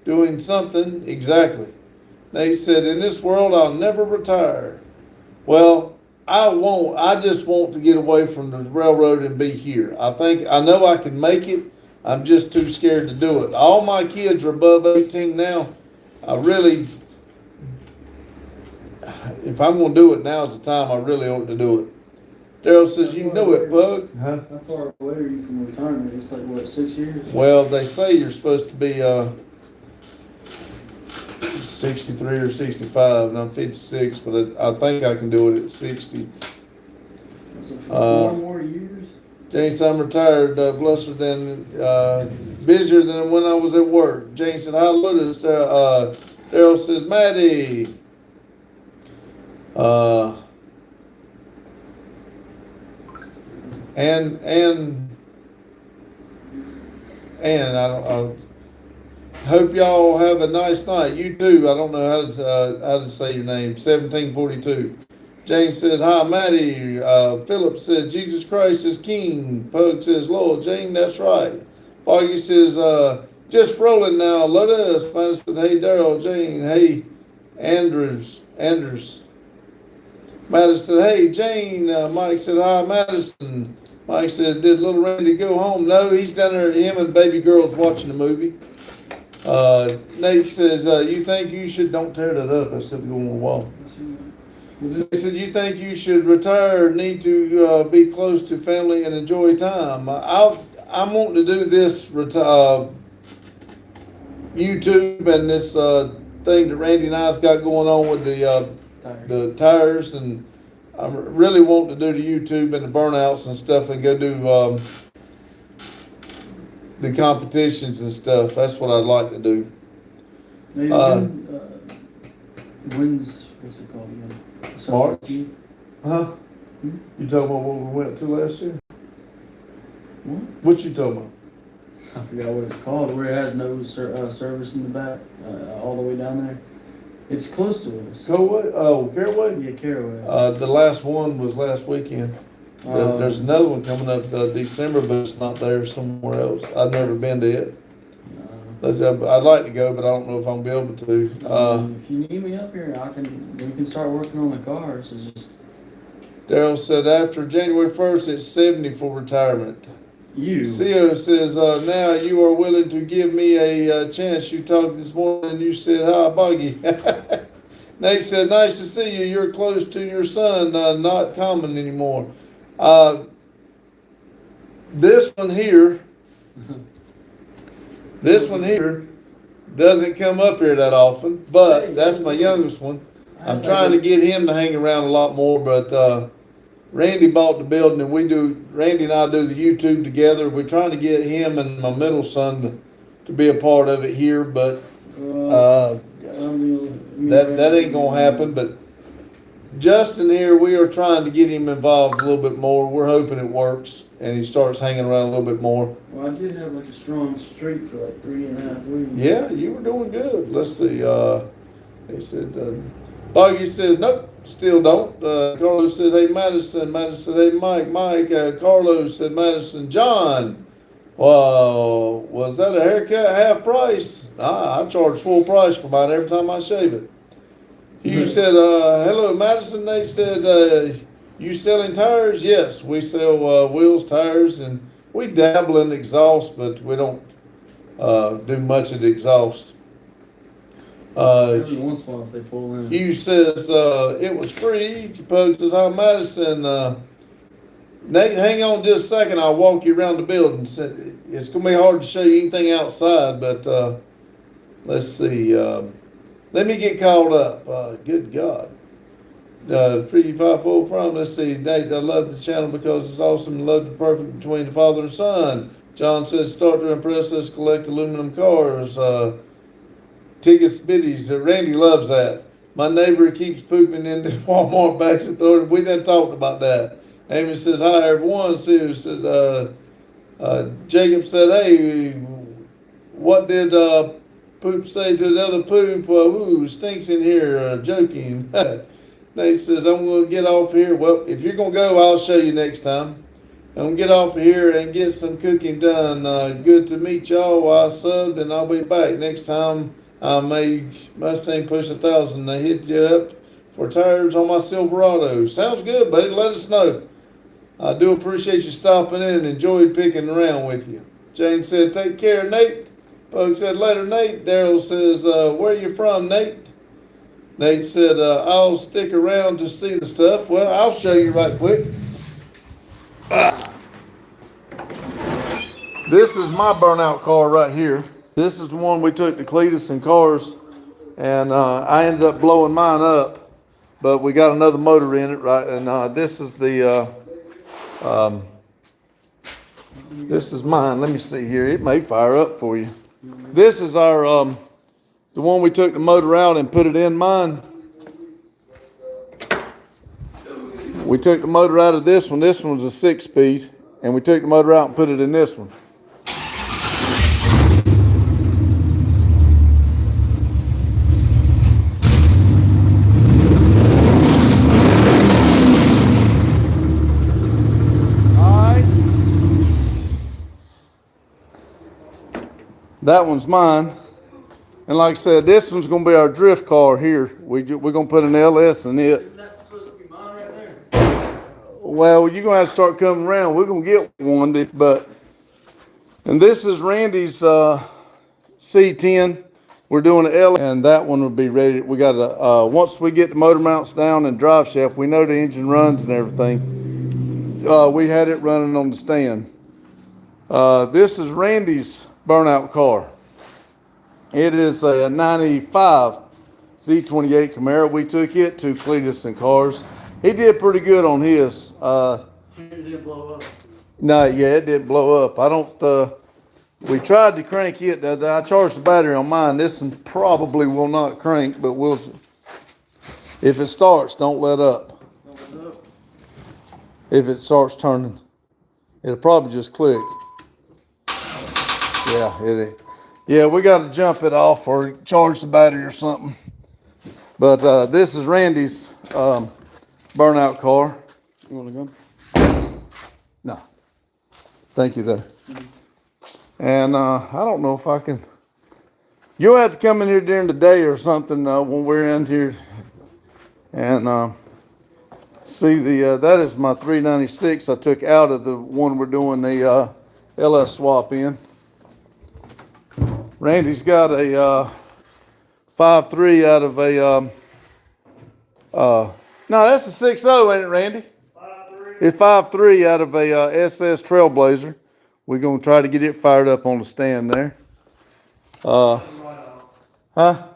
doing something. Exactly. Nate said, in this world, I'll never retire. Well, I won't. I just want to get away from the railroad and be here. I know I can make it. I'm just too scared to do it. All my kids are above 18 now. If I'm going to do it, now's the time I really ought to do it. Daryl says, you know it, Bug. Huh? How far away are you from retirement? It's like, what, 6 years? Well, they say you're supposed to be 63 or 65, and I'm 56, but I think I can do it at 60. Is it for 4 more years? James, I'm retired, busier than when I was at work. James said, hi, Lotus. Daryl says, Maddie. And I hope y'all have a nice night. You too. I don't know how to say your name. 1742. Jane said, hi, Maddie. Philip says, Jesus Christ is King. Pug says, Lord, Jane, that's right. Boggy says, just rolling now. Let us. Fanny said, hey, Daryl, Jane. Hey, Andrews. Madison said, hey, Jane. Mike said, hi, Madison. Mike said, did little Randy go home? No, he's down there, him and baby girl's watching the movie. Nate says, you think you should, don't tear that up. I said, go on the wall. He said, you think you should retire, need to be close to family and enjoy time. I'm wanting to do this YouTube and this thing that Randy and I's got going on with the tires, and I'm really wanting to do the YouTube and the burnouts and stuff and go do the competitions and stuff. That's what I'd like to do. Maybe when's, what's it called again? March? Huh? You talking about what we went to last year? What? What you talking about? I forgot what it's called, where it has no service in the back, all the way down there. It's close to us. Caraway? Oh, Caraway? Yeah, Caraway. The last one was last weekend. There's another one coming up December, but it's not there, somewhere else. I've never been to it. I'd like to go, but I don't know if I'm gonna be able to. If you need me up here, we can start working on the cars. It's just Daryl said after January 1st, it's 70 for retirement. you. CO says, now you are willing to give me a chance. You talked this morning, you said, hi, Buggy. Nate said, nice to see you. You're close to your son, not common anymore. This one here doesn't come up here that often, but that's my youngest one. I'm trying to get him to hang around a lot more, but Randy bought the building, and Randy and I do the YouTube together. We're trying to get him and my middle son to be a part of it here, but that ain't gonna happen. But Justin here, we are trying to get him involved a little bit more. We're hoping it works and he starts hanging around a little bit more. Well, I did have like a strong streak for like 3.5 weeks. Yeah, you were doing good. Let's see. He said, Boggy says, nope, still don't. Carlos says, hey, Madison. Madison said, hey, Mike. Carlos said, Madison. John, was that a haircut half price? I charge full price for mine every time I shave it. You said, hello, Madison. They said, you selling tires? Yes, we sell wheels, tires, and we dabble in exhaust, but we don't do much of the exhaust. Every once in a while if they pull in. Hugh says, it was free. Pogue says, hi, Madison. Nate, hang on just a second. I'll walk you around the building. It's going to be hard to show you anything outside, but let's see. Let me get called up. Good God. 354 from, let's see. Nate, I love the channel because it's awesome. Love the perfect between the father and son. John said, start to impress us, collect aluminum cars. Tickets, biddies. Randy loves that. My neighbor keeps pooping in the Walmart bags and throwing it. We done talked about that. Amy says, hi, everyone. Sue said, Jacob said, hey, what did poop say to the other poop? Ooh, stinks in here, joking. Nate says, I'm gonna get off here. Well, if you're gonna go, I'll show you next time. I'm gonna get off here and get some cooking done. Good to meet y'all while I subbed, and I'll be back next time. I Mustang push 1,000. They hit you up for tires on my Silverado. Sounds good, buddy. Let us know. I do appreciate you stopping in and enjoyed picking around with you. Jane said, take care, Nate. Pug said, later, Nate. Daryl says, where you from, Nate? Nate said, I'll stick around to see the stuff. Well, I'll show you right quick. This is my burnout car right here. This is the one we took to Cletus and Cars, and I ended up blowing mine up, but we got another motor in it, right? And this is the this is mine. Let me see here. It may fire up for you. This is our the one we took the motor out and put it in mine. We took the motor out of this one. This one was a 6-speed, and we took the motor out and put it in this one. That one's mine. And like I said, this one's going to be our drift car here. We're going to put an LS in it. Isn't that supposed to be mine right there? Well, you're going to have to start coming around. We're going to get one, and this is Randy's C10. We're doing an LS, and that one will be ready. We got once we get the motor mounts down and drive shaft, we know the engine runs and everything. We had it running on the stand. This is Randy's burnout car. It is a 95 Z28 Camaro. We took it to Cletus and Cars. He did pretty good on his. It didn't blow up. No, yeah, it didn't blow up. I don't, we tried to crank it. I charged the battery on mine. This one probably will not crank, but if it starts, don't let up. Don't let up. If it starts turning, it'll probably just click. Yeah, it is. Yeah, we got to jump it off or charge the battery or something. But this is Randy's burnout car. You want to go? No. Thank you, though. And I don't know if I can. You'll have to come in here during the day or something when we're in here and see that is my 396 I took out of the one we're doing the LS swap in. Randy's got a 5.3 out of a no, that's a 6.0, ain't it, Randy? 5.3. It's 5.3 out of a SS Trailblazer. We're gonna try to get it fired up on the stand there. Huh? Oh,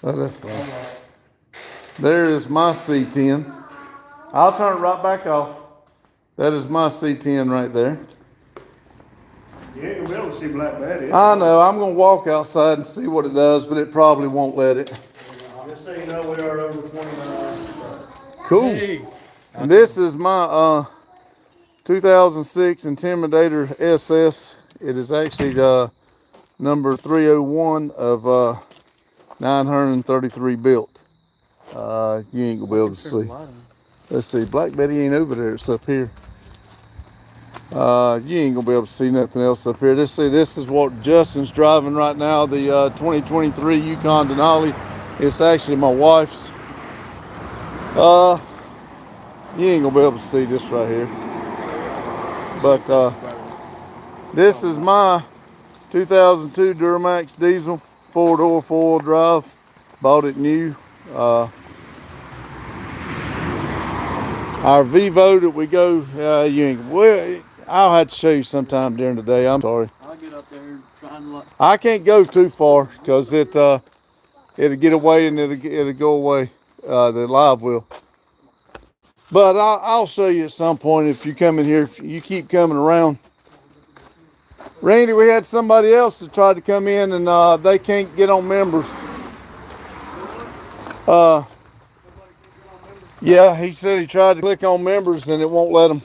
that's fine. There is my C10. I'll turn it right back off. That is my C10 right there. You ain't gonna be able to see Black Betty. I know, I'm gonna walk outside and see what it does, but it probably won't let it. Just so you know, we are over 29. Cool. Hey. And this is my 2006 Intimidator SS. It is actually number 301 of 933 built. You ain't gonna be able to see. Let's see, Black Betty ain't over there, it's up here. You ain't gonna be able to see nothing else up here. This is what Justin's driving right now, the 2023 Yukon Denali. It's actually my wife's. You ain't gonna be able to see this right here. But this is my 2002 Duramax diesel, 4-door, 4-wheel drive. Bought it new. Our Vivo that we go, I'll have to show you sometime during the day. I'm sorry. I'll get up there and try and look. I can't go too far because it'll get away and it'll go away. The live will. But I'll show you at some point if you come in here. If you keep coming around. Randy, we had somebody else that tried to come in and they can't get on members. Yeah, he said he tried to click on members and it won't let him.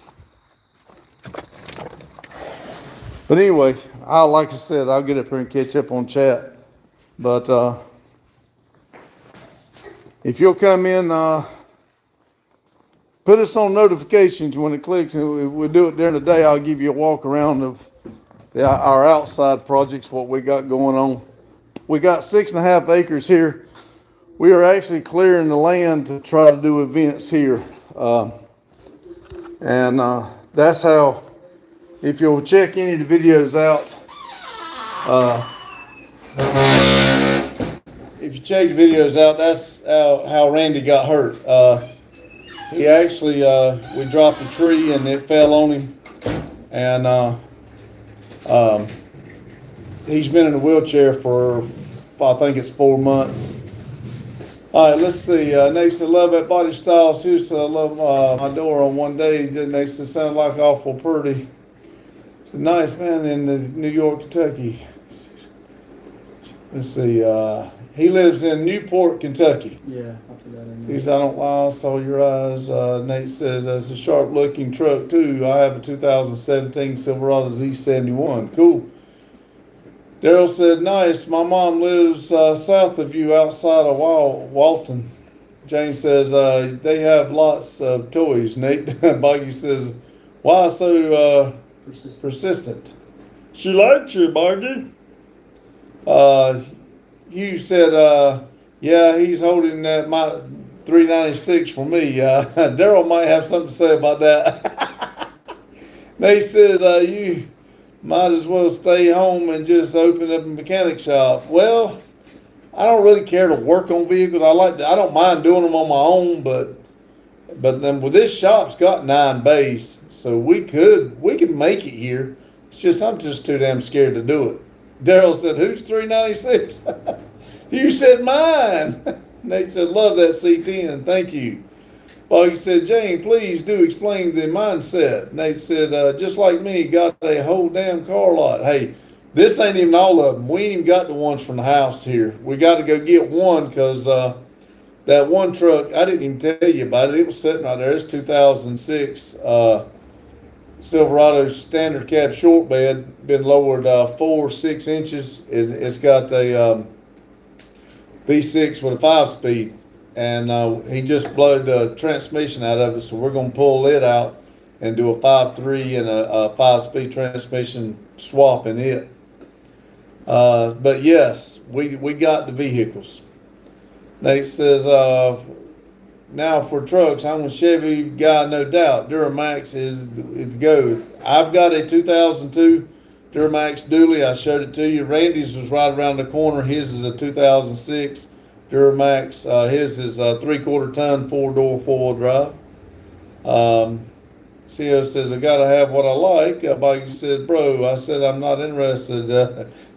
But anyway, like I said, I'll get up here and catch up on chat. But if you'll come in, put us on notifications when it clicks, and we'll do it during the day. I'll give you a walk around of our outside projects, what we got going on. We got 6.5 acres here. We are actually clearing the land to try to do events here. That's how, if you'll check any of the videos out, if you check the videos out, that's how Randy got hurt. He actually, we dropped a tree and it fell on him, and he's been in a wheelchair for, I think it's 4 months. All right, let's see. Nate said, love that body style. Sue said, I love my door on one day. Nate said, sounded like awful pretty. It's a nice man in New York, Kentucky. Let's see. He lives in Newport, Kentucky. Yeah, I'll put that in He there. says, I don't lie, I saw your eyes. Nate says, that's a sharp looking truck too. I have a 2017 Silverado Z71. Cool. Daryl said, nice. My mom lives south of you outside of Walton. James says, they have lots of toys. Nate Boggy says, why so persistent? She likes you, Boggy. You said, yeah, he's holding that my 396 for me. Daryl might have something to say about that. Nate says, you might as well stay home and just open up a mechanic shop. Well, I don't really care to work on vehicles. I don't mind doing them on my own, but then with this shop's got 9 bays, so we could make it here. It's just I'm just too damn scared to do it. Daryl said, who's 396? You said mine. Nate said, love that C10. Thank you. Boggy said, Jane, please do explain the mindset. Nate said, just like me, got a whole damn car lot. Hey, this ain't even all of them. We ain't even got the ones from the house here. We got to go get one because that one truck, I didn't even tell you about it. It was sitting right there. It's 2006 Silverado standard cab short bed, been lowered 4-6 inches. It's got a V6 with a 5-speed, and he just blew the transmission out of it, so we're going to pull it out and do a 5.3 and a 5-speed transmission swap in it. But yes, we got the vehicles. Nate says, now for trucks, I'm a Chevy guy, no doubt. Duramax is the go. I've got a 2002 Duramax dually. I showed it to you. Randy's was right around the corner. His is a 2006 Duramax. His is a 3/4 ton, 4-door, 4-wheel drive. CEO says, I gotta have what I like. Bobby said, bro, I said, I'm not interested.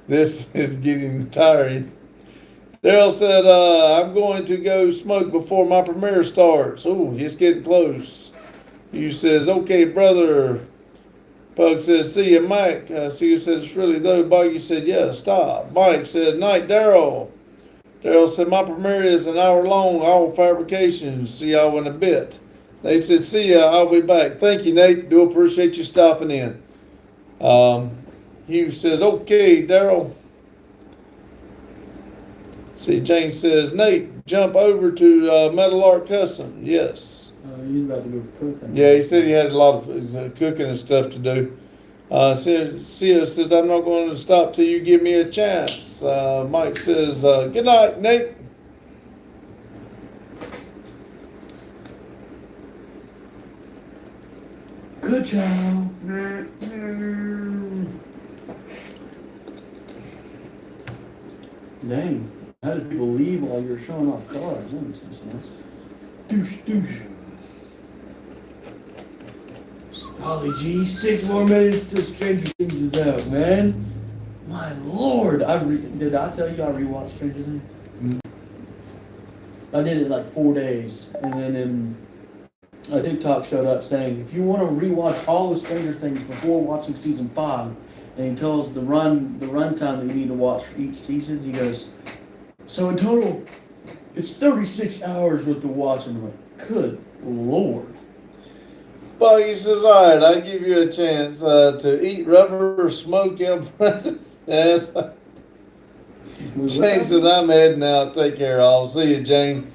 This is getting tiring. Daryl said, I'm going to go smoke before my premiere starts. Oh, it's getting close. You says, okay, brother. Pug said, see you, Mike. CEO said, it's really though. Boggy said, yeah, stop. Mike said, night, Daryl. Daryl said, my premiere is an hour long, all fabrications. See y'all in a bit. Nate said, see ya, I'll be back. Thank you, Nate. Do appreciate you stopping in. Hugh says, okay, Daryl. See, Jane says, Nate, jump over to Metal Art Custom. Yes. He's about to go cooking. Yeah, he said he had a lot of cooking and stuff to do. CEO says, I'm not going to stop till you give me a chance. Mike says, good night, Nate. Good job. Dang. How did people leave while you're showing off cars? That makes no sense. Douche. Golly gee, 6 more minutes till Stranger Things is out, man. My lord. Did I tell you I rewatched Stranger Things? Mm-hmm. I did it like 4 days. And then a TikTok showed up saying, if you want to rewatch all the Stranger Things before watching season 5, and he tells the run time that you need to watch for each season, he goes, so in total, it's 36 hours worth of watching. I'm like, good lord. Boggy says, all right, I give you a chance to eat rubber or smoke your yes. Jane said, I'm heading out. Take care, all. See you, Jane.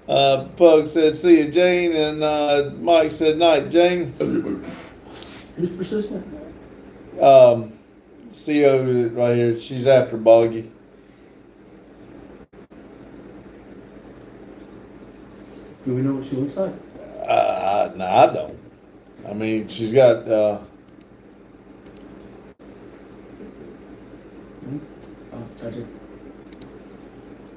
Pug said, see you, Jane, and Mike said, night, Jane. Who's persistent? CO right here, she's after Boggy. Do we know what she looks like? No, I don't. I mean, she's got, Oh, tragic.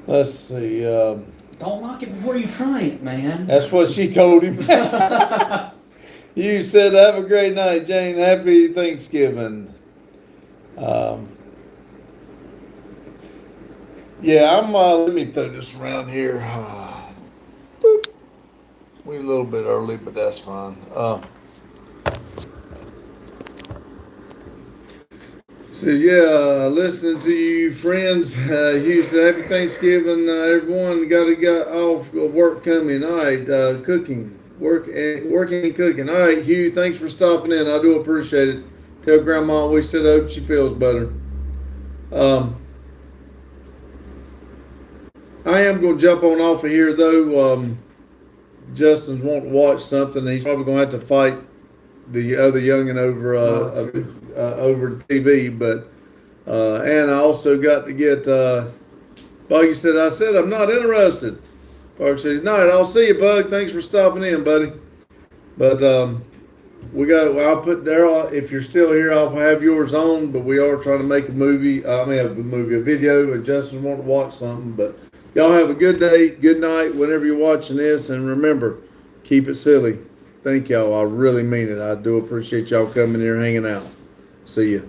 let's see, Don't knock it before you try it, man. that's what she told him. You said, have a great night, Jane. Happy Thanksgiving. Yeah, let me throw this around here. Boop. We're a little bit early, but that's fine. So yeah, listening to you friends, you said happy Thanksgiving, everyone. Got off work coming. All right, working and cooking. All right, Hugh, thanks for stopping in. I do appreciate it. Tell Grandma we said I hope she feels better. I am going to jump on off of here though. Justin's wanting to watch something. He's probably going to have to fight the other youngin over the TV, but and I also got to get Buggy said I'm not interested. Park said, night, I'll see you, Bug. Thanks for stopping in, buddy. But I'll put there, if you're still here, I'll have yours on, but we are trying to make a video, and Justin wanted to watch something. But y'all have a good day, good night, whenever you're watching this, and remember, keep it silly. Thank y'all. I really mean it. I do appreciate y'all coming here, hanging out. See ya.